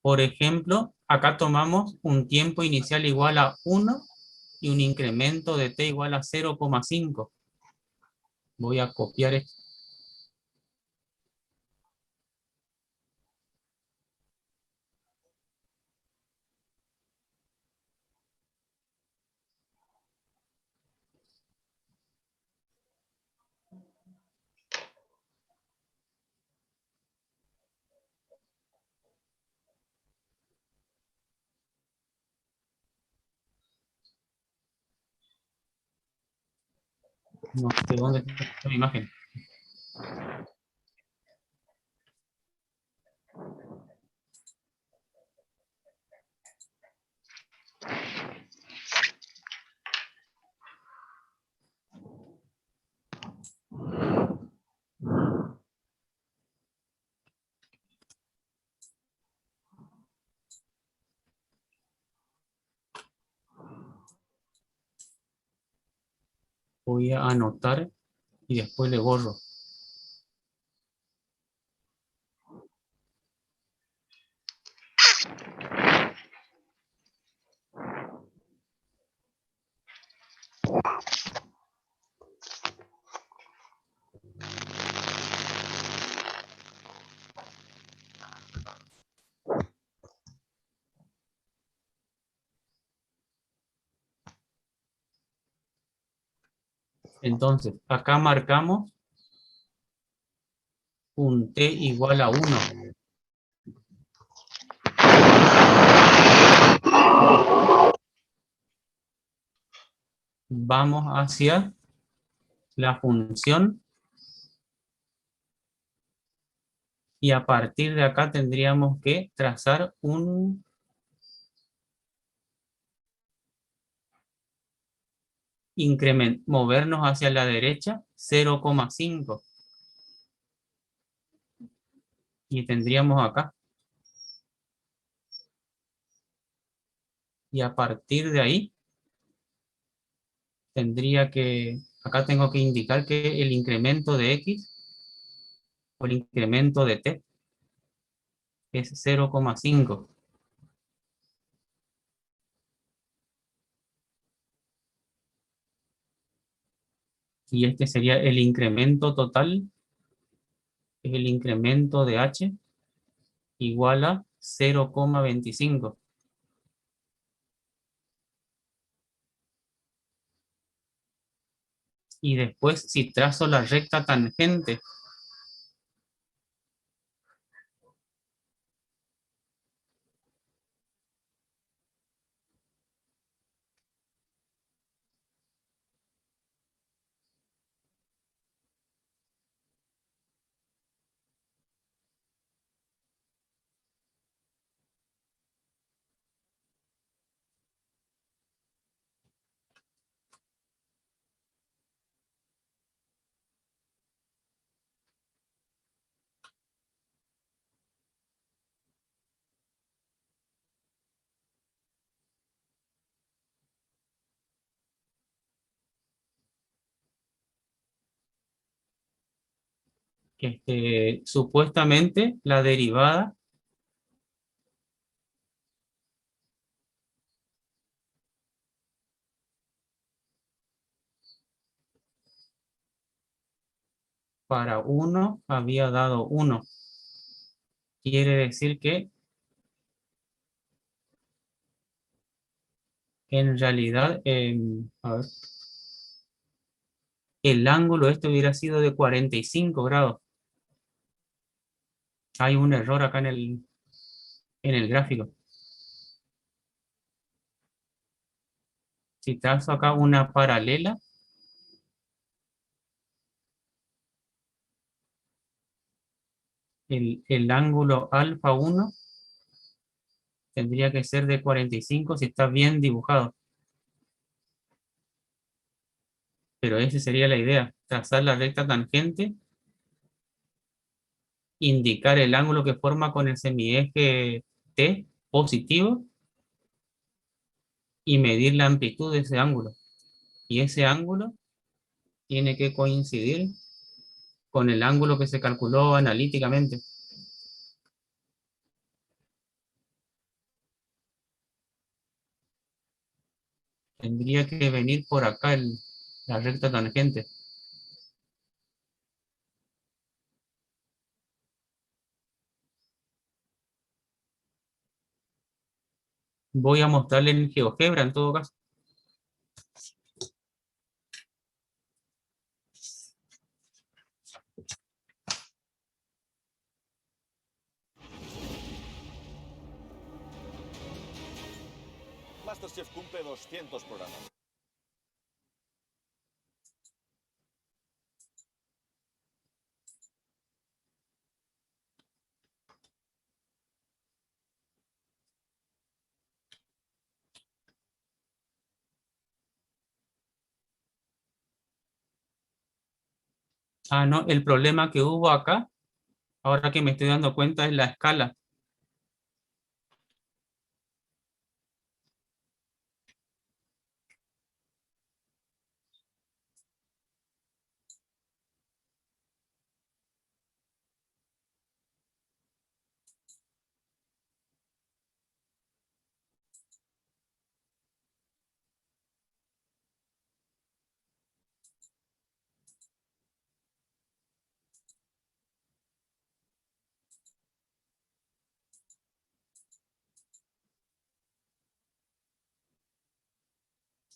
Por ejemplo, acá tomamos un tiempo inicial igual a 1 y un incremento de t igual a 0,5. Voy a copiar esto. No sé dónde está la imagen. Voy a anotar y después le borro. Entonces, acá marcamos un t igual a 1. Vamos hacia la función y a partir de acá tendríamos que trazar un incremento, movernos hacia la derecha 0,5 y tendríamos acá. Y a partir de ahí tendría que, acá tengo que indicar que el incremento de x o el incremento de t es 0,5. Y este sería el incremento total, es el incremento de h igual a 0,25. Y después, si trazo la recta tangente, supuestamente la derivada para 1 había dado 1. Quiere decir que en realidad, a ver, el ángulo este hubiera sido de 45 grados. Hay un error acá en el gráfico. Si trazo acá una paralela, el ángulo alfa 1 tendría que ser de 45 si está bien dibujado. Pero esa sería la idea, trazar la recta tangente, indicar el ángulo que forma con el semieje T positivo y medir la amplitud de ese ángulo. Y ese ángulo tiene que coincidir con el ángulo que se calculó analíticamente. Tendría que venir por acá la recta tangente. Voy a mostrarle en GeoGebra en todo caso. MasterChef cumple 200 programas. Ah, no, el problema que hubo acá, ahora que me estoy dando cuenta, es la escala.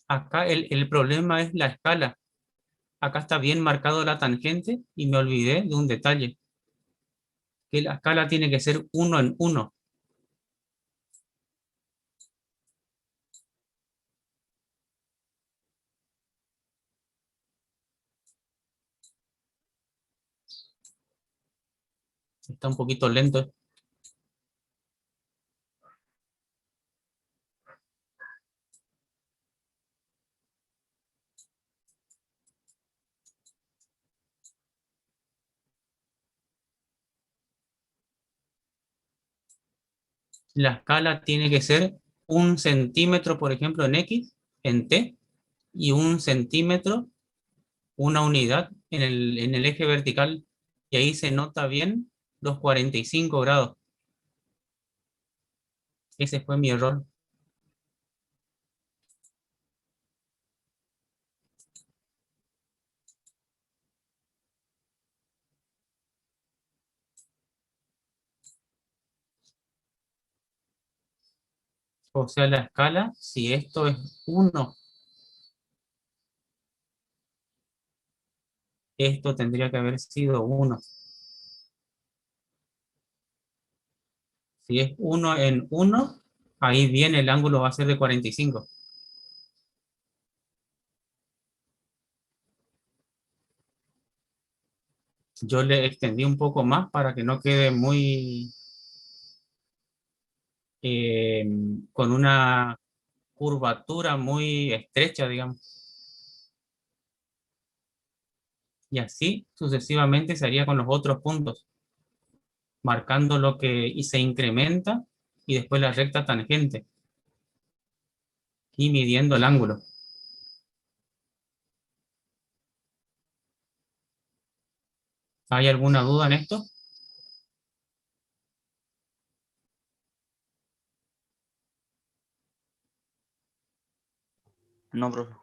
Acá el problema es la escala. Acá está bien marcado la tangente y me olvidé de un detalle, que la escala tiene que ser 1 en 1. Está un poquito lento. La escala tiene que ser 1 centímetro, por ejemplo, en X, en T, y 1 centímetro, una unidad en el eje vertical. Y ahí se nota bien los 45 grados. Ese fue mi error. O sea, la escala, si esto es 1, esto tendría que haber sido 1. Si es 1 en 1, ahí viene el ángulo va a ser de 45. Yo le extendí un poco más para que no quede muy eh, con una curvatura muy estrecha, digamos. Y así sucesivamente se haría con los otros puntos, marcando lo que y se incrementa y después la recta tangente y midiendo el ángulo. ¿Hay alguna duda en esto? No, profe.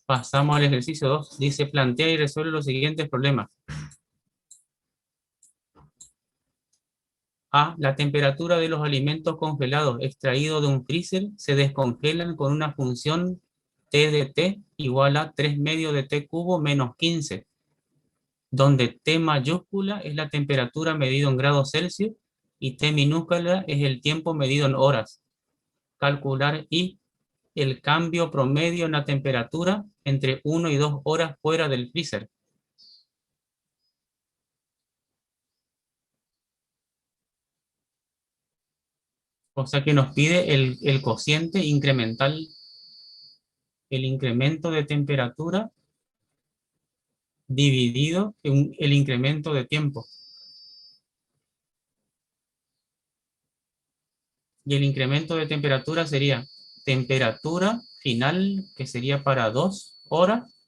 Pasamos al ejercicio 2. Dice, plantea y resuelve los siguientes problemas. A. La temperatura de los alimentos congelados extraídos de un freezer se descongelan con una función T de T igual a 3 medios de T cubo menos 15, donde T mayúscula es la temperatura medida en grados Celsius y T minúscula es el tiempo medido en horas. Calcular I, el cambio promedio en la temperatura entre 1 y 2 horas fuera del freezer. O sea que nos pide el cociente incremental, el incremento de temperatura dividido en el incremento de tiempo. Y el incremento de temperatura sería temperatura final, que sería para 2 horas,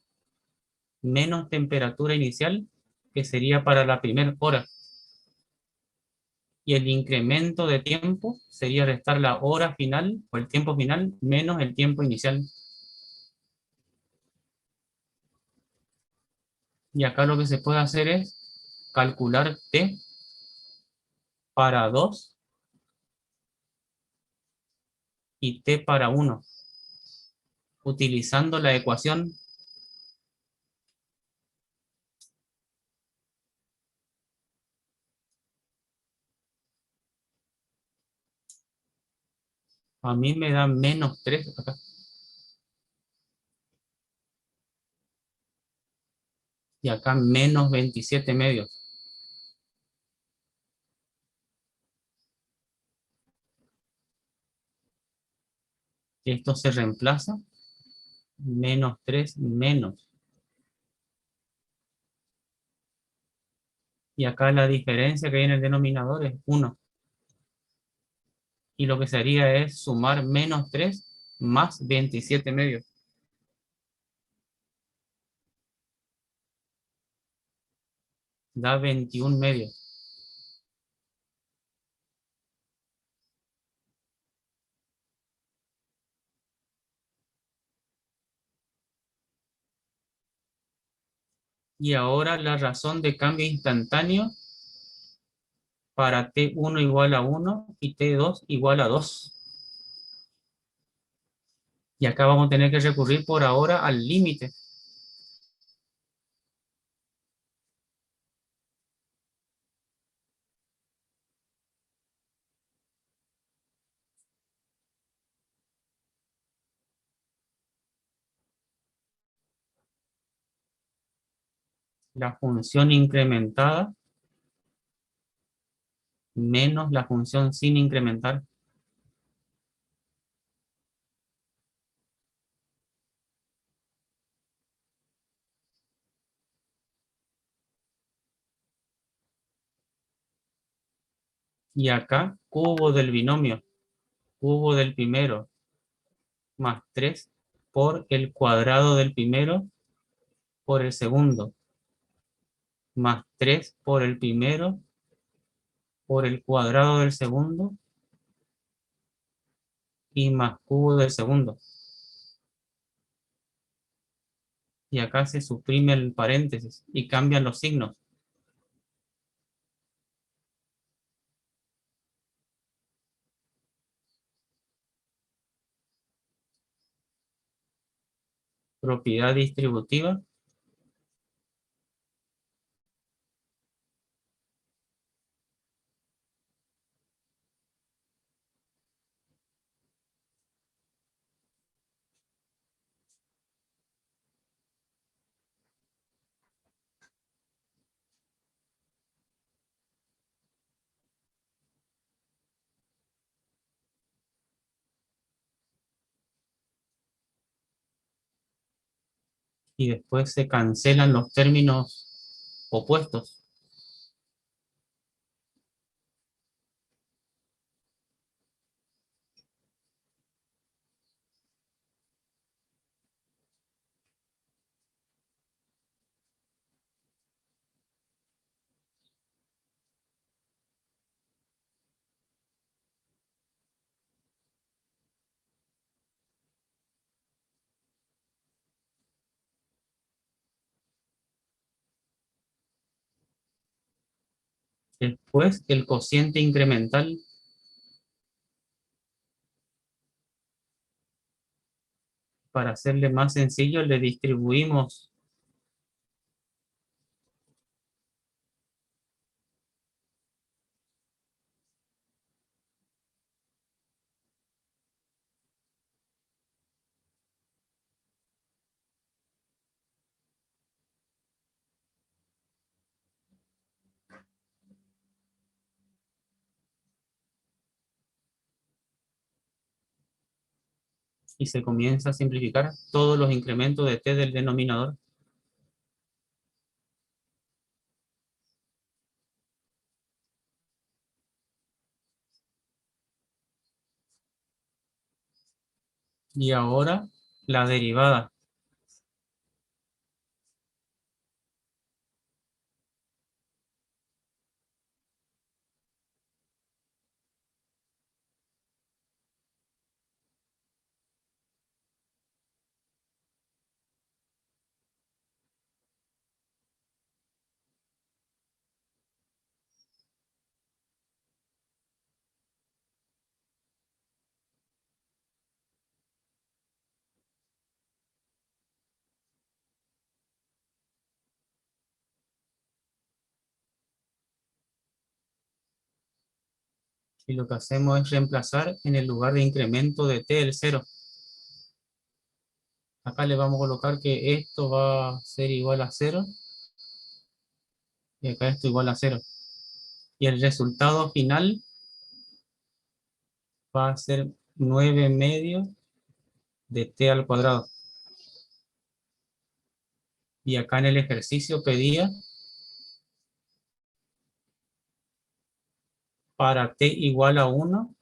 menos temperatura inicial, que sería para la primera hora. Y el incremento de tiempo sería restar la hora final o el tiempo final menos el tiempo inicial. Y acá lo que se puede hacer es calcular T para 2 y T para 1, utilizando la ecuación A mí me da menos 3 acá. Y acá menos 27 medios. Esto se reemplaza. Menos 3 menos. Y acá la diferencia que hay en el denominador es 1. Y lo que se haría es sumar menos 3 más 27 medios. Da 21 medios. Y ahora la razón de cambio instantáneo para T1 igual a 1 y T2 igual a 2. Y acá vamos a tener que recurrir por ahora al límite. La función incrementada menos la función sin incrementar. Y acá, cubo del binomio, cubo del primero, más 3 por el cuadrado del primero por el segundo, más 3 por el primero por el cuadrado del segundo y más cubo del segundo. Y acá se suprime el paréntesis y cambian los signos. Propiedad distributiva. Y después se cancelan los términos opuestos. Después el cociente incremental. Para hacerle más sencillo, le distribuimos y se comienza a simplificar todos los incrementos de t del denominador. Y ahora la derivada. Y lo que hacemos es reemplazar en el lugar de incremento de t el 0. Acá le vamos a colocar que esto va a ser igual a 0. Y acá esto igual a 0. Y el resultado final va a ser 9 medios de t al cuadrado. Y acá en el ejercicio pedía para t igual a 1,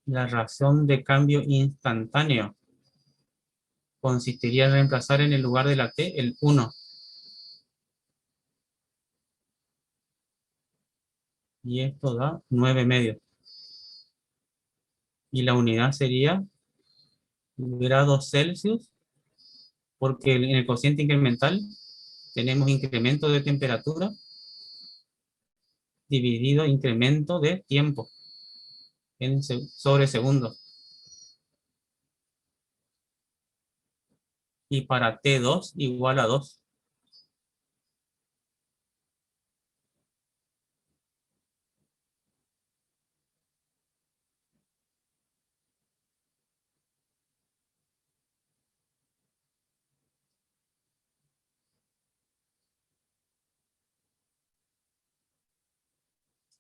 la razón de cambio instantáneo consistiría en reemplazar en el lugar de la t el 1. Y esto da 9 medios. Y la unidad sería grados Celsius, porque en el cociente incremental tenemos incremento de temperatura dividido incremento de tiempo sobre segundos. Y para T2 igual a 2.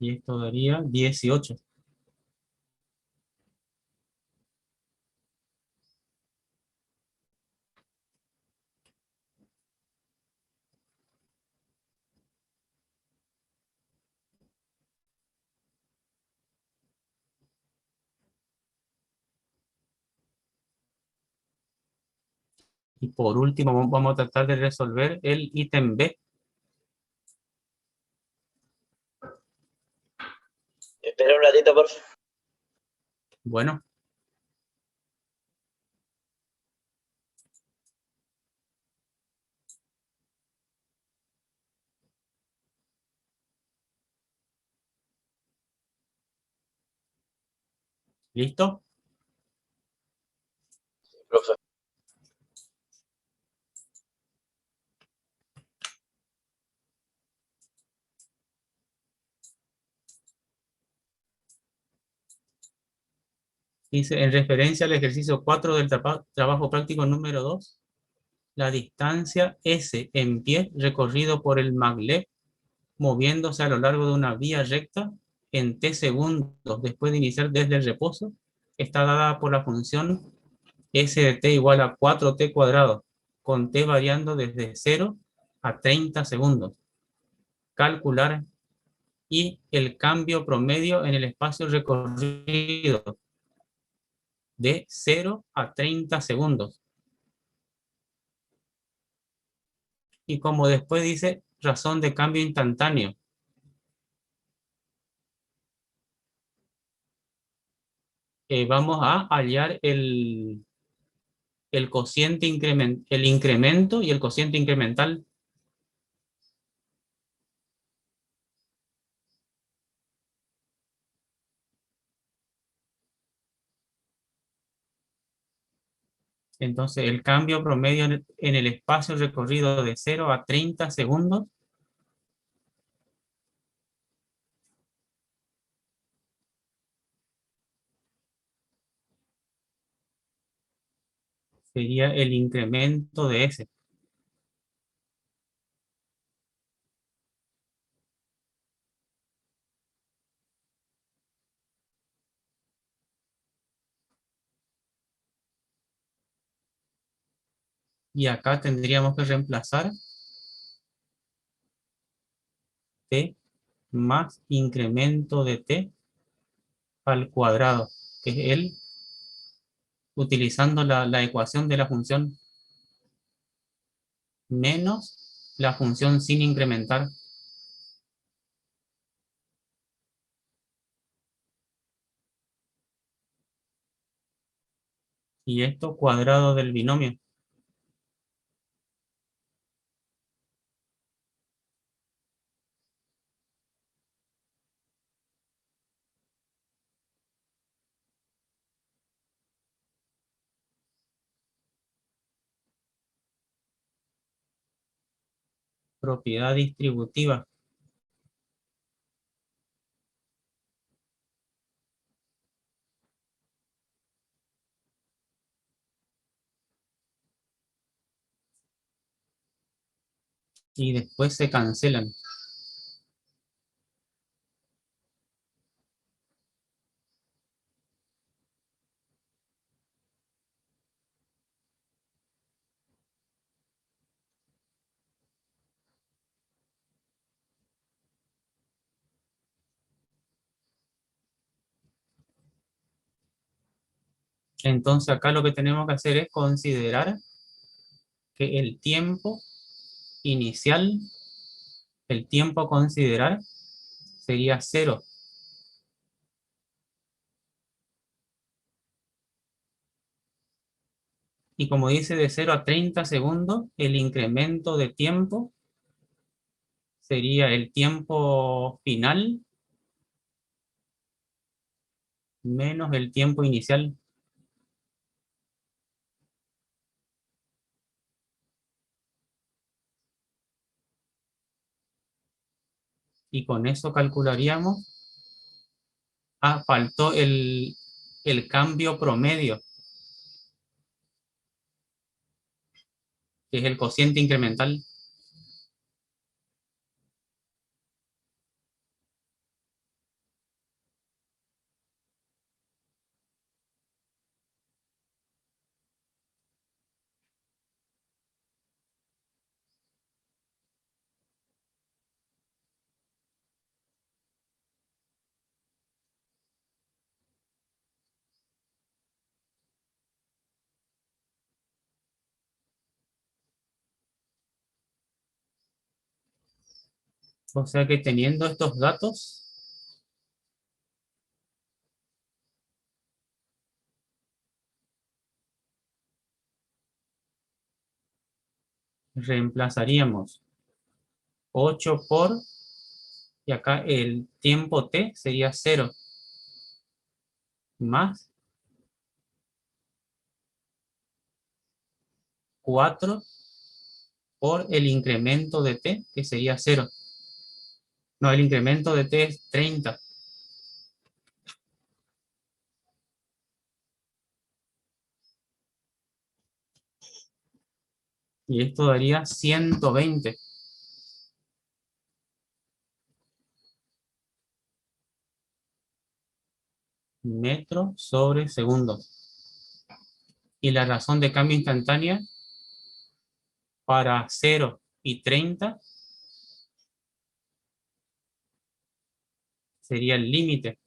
Y esto daría 18. Y por último vamos a tratar de resolver el ítem B. Espera un ratito, por favor. Bueno. ¿Listo? Profe. Dice, en referencia al ejercicio 4 del trabajo práctico número 2, la distancia S en pie recorrido por el maglev moviéndose a lo largo de una vía recta en t segundos después de iniciar desde el reposo está dada por la función s de t igual a 4t cuadrado, con t variando desde 0 a 30 segundos. Calcular y el cambio promedio en el espacio recorrido de 0 a 30 segundos. Y como después dice, razón de cambio instantáneo. Vamos a hallar el cociente el incremento y el cociente incremental. Entonces, el cambio promedio en el espacio recorrido de 0 a 30 segundos sería el incremento de S. Y acá tendríamos que reemplazar T más incremento de T al cuadrado, que es el, utilizando la ecuación de la función menos la función sin incrementar. Y esto cuadrado del binomio. propiedad distributiva. Y después se cancelan. Entonces acá lo que tenemos que hacer es considerar que el tiempo inicial, el tiempo a considerar sería 0. Y como dice de 0 a 30 segundos, el incremento de tiempo sería el tiempo final menos el tiempo inicial. Y con eso calcularíamos. Faltó el cambio promedio, que es el cociente incremental. O sea que teniendo estos datos, reemplazaríamos 8 por, y acá el tiempo t sería 0, más 4 por el incremento de t, que sería 0. No, el incremento de t es 30. Y esto daría 120 metros sobre segundo. Y la razón de cambio instantánea para 0 y 30 sería el límite.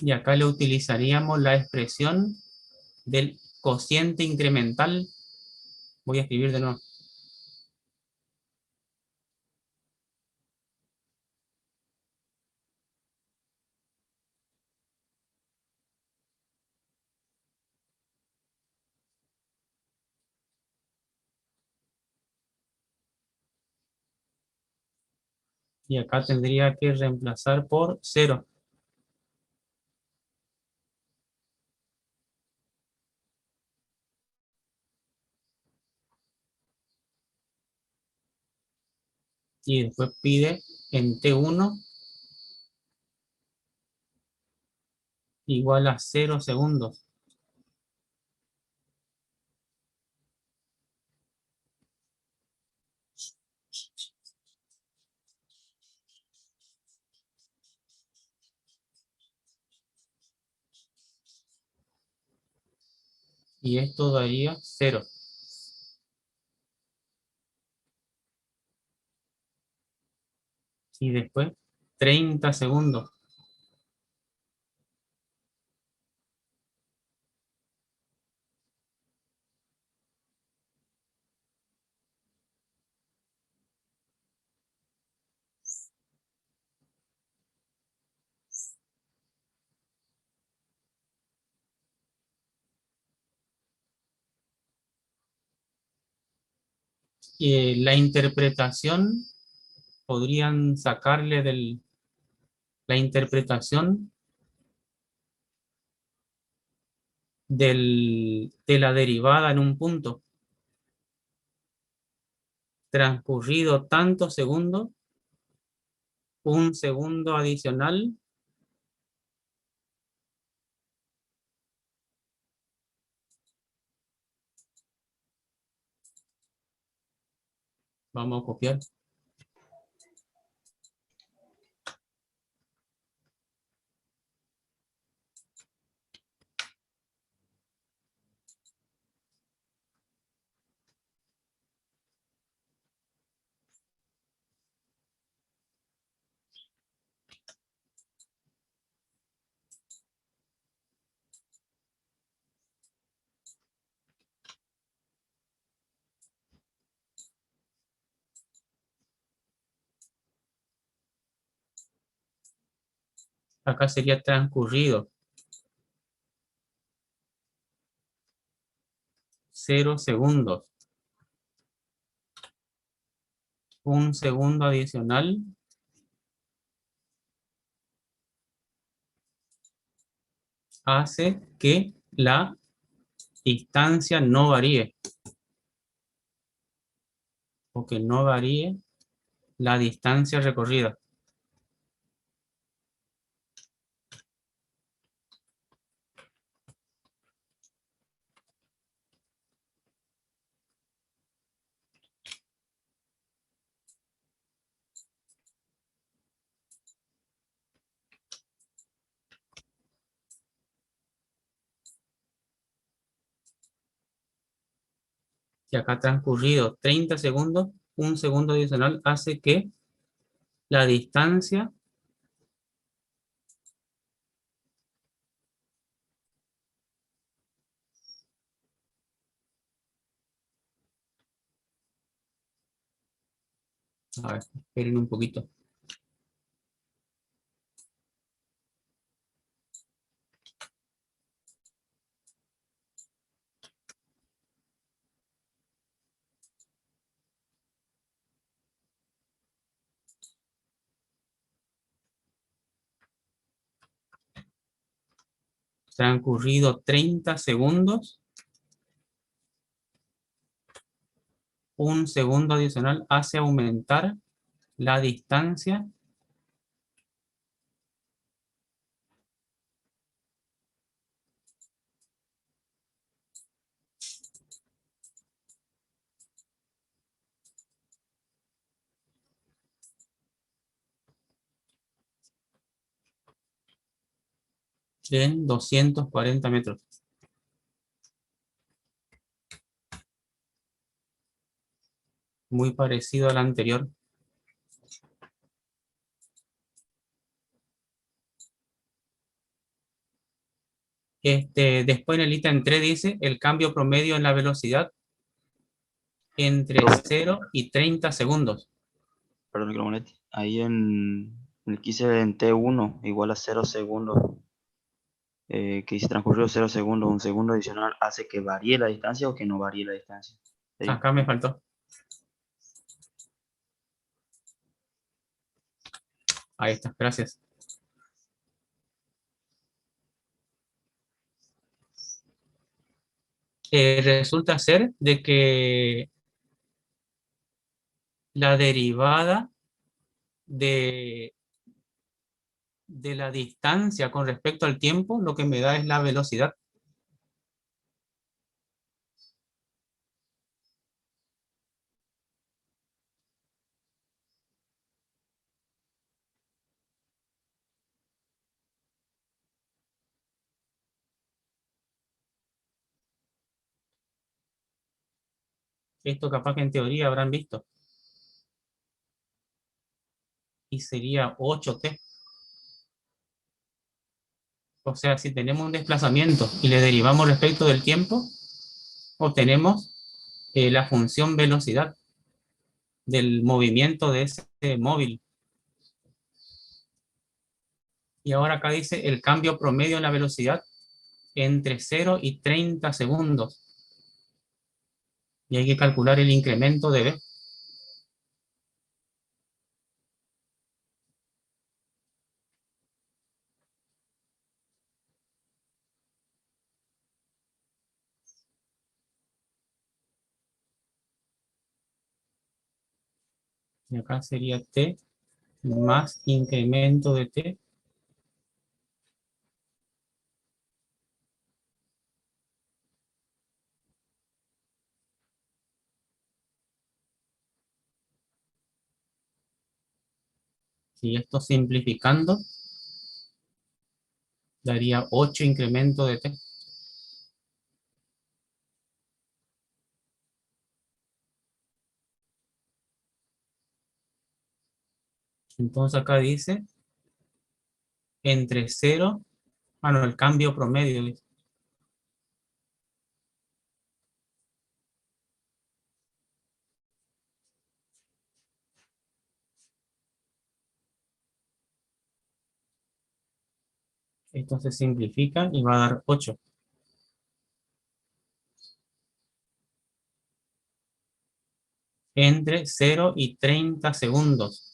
Y acá le utilizaríamos la expresión del cociente incremental. Voy a escribir de nuevo. Y acá tendría que reemplazar por 0. Y después pide en T1 igual a 0 segundos. Y esto daría 0. Y después 30 segundos. la interpretación, podrían sacarle la interpretación de la derivada en un punto. Transcurrido tantos segundos, un segundo adicional vamos a copiar. Acá sería transcurrido 0 segundos. Un segundo adicional hace que la distancia no varíe. O que no varíe la distancia recorrida. Y acá transcurrido 30 segundos, un segundo adicional hace que la distancia a ver, esperen un poquito. Transcurrido 30 segundos, un segundo adicional hace aumentar la distancia en 240 metros. Muy parecido al anterior. Después en el ítem 3 dice el cambio promedio en la velocidad entre 0 y 30 segundos. Perdón que lo moleste. Ahí en el que hice en T1 igual a 0 segundos. Que dice transcurrido 0 segundos, un segundo adicional hace que varíe la distancia o que no varíe la distancia. ¿Sí? Acá me faltó. Ahí está, gracias. Resulta ser de que la derivada de la distancia con respecto al tiempo, lo que me da es la velocidad. Esto capaz que en teoría habrán visto. Y sería 8t. O sea, si tenemos un desplazamiento y le derivamos respecto del tiempo, obtenemos la función velocidad del movimiento de ese móvil. Y ahora acá dice el cambio promedio en la velocidad entre 0 y 30 segundos. Y hay que calcular el incremento de v. Y acá sería t más incremento de t. Si esto simplificando, daría 8 incremento de t. Entonces acá dice entre 0, no, el cambio promedio. Dice. Esto se simplifica y va a dar 8. Entre 0 y 30 segundos.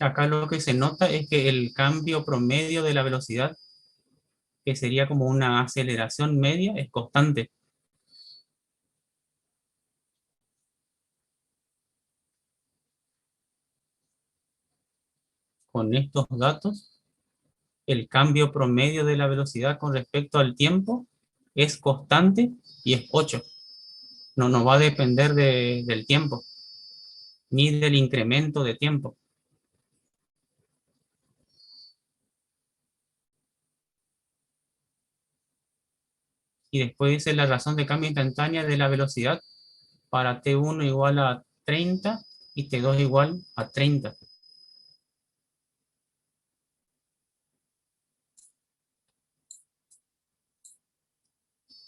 Acá lo que se nota es que el cambio promedio de la velocidad, que sería como una aceleración media, es constante. Con estos datos, el cambio promedio de la velocidad con respecto al tiempo es constante y es 8. No va a depender del tiempo, ni del incremento de tiempo. Y después dice la razón de cambio instantánea de la velocidad para T1 igual a 30 y T2 igual a 30.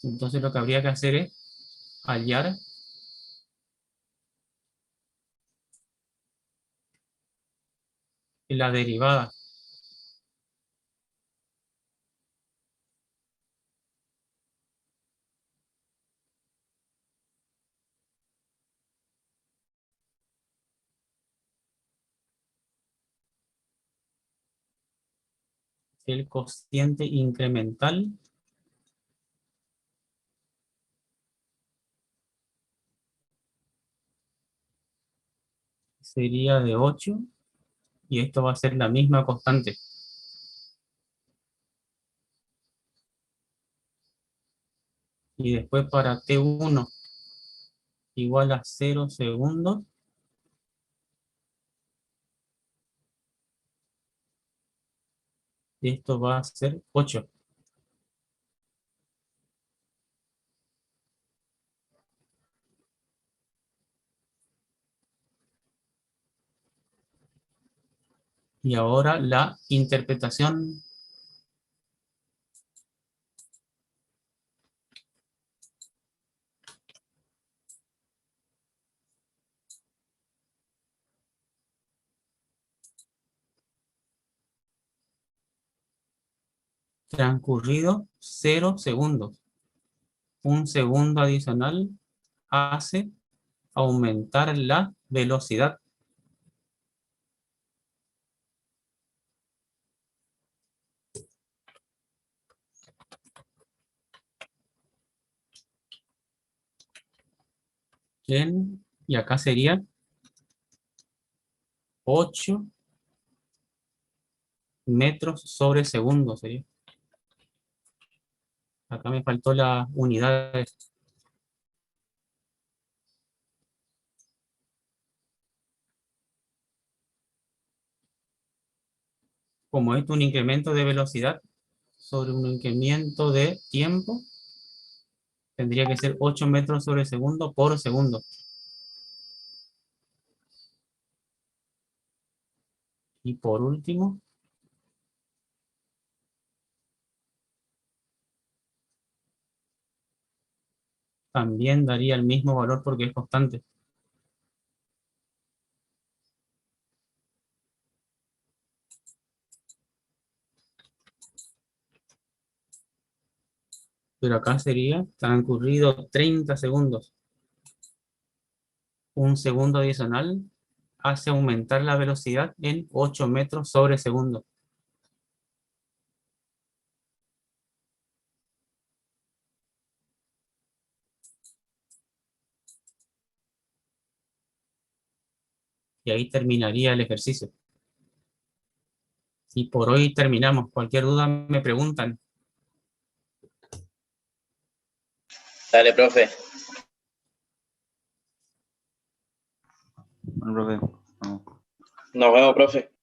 Entonces lo que habría que hacer es hallar la derivada. El cociente incremental sería de 8 y esto va a ser la misma constante. Y después para T1 igual a 0 segundos, esto va a ser 8. Y ahora la interpretación transcurrido 0 segundos. Un segundo adicional hace aumentar la velocidad. Y acá sería 8 metros sobre segundo. Sería. Acá me faltó la unidad. Como es un incremento de velocidad sobre un incremento de tiempo, tendría que ser 8 metros sobre segundo por segundo. Y por último, también daría el mismo valor porque es constante. Pero acá sería transcurrido 30 segundos. Un segundo adicional hace aumentar la velocidad en 8 metros sobre segundo. Y ahí terminaría el ejercicio. Y por hoy terminamos. Cualquier duda me preguntan. Dale, profe. Bueno, profe, vamos. Nos vemos, profe.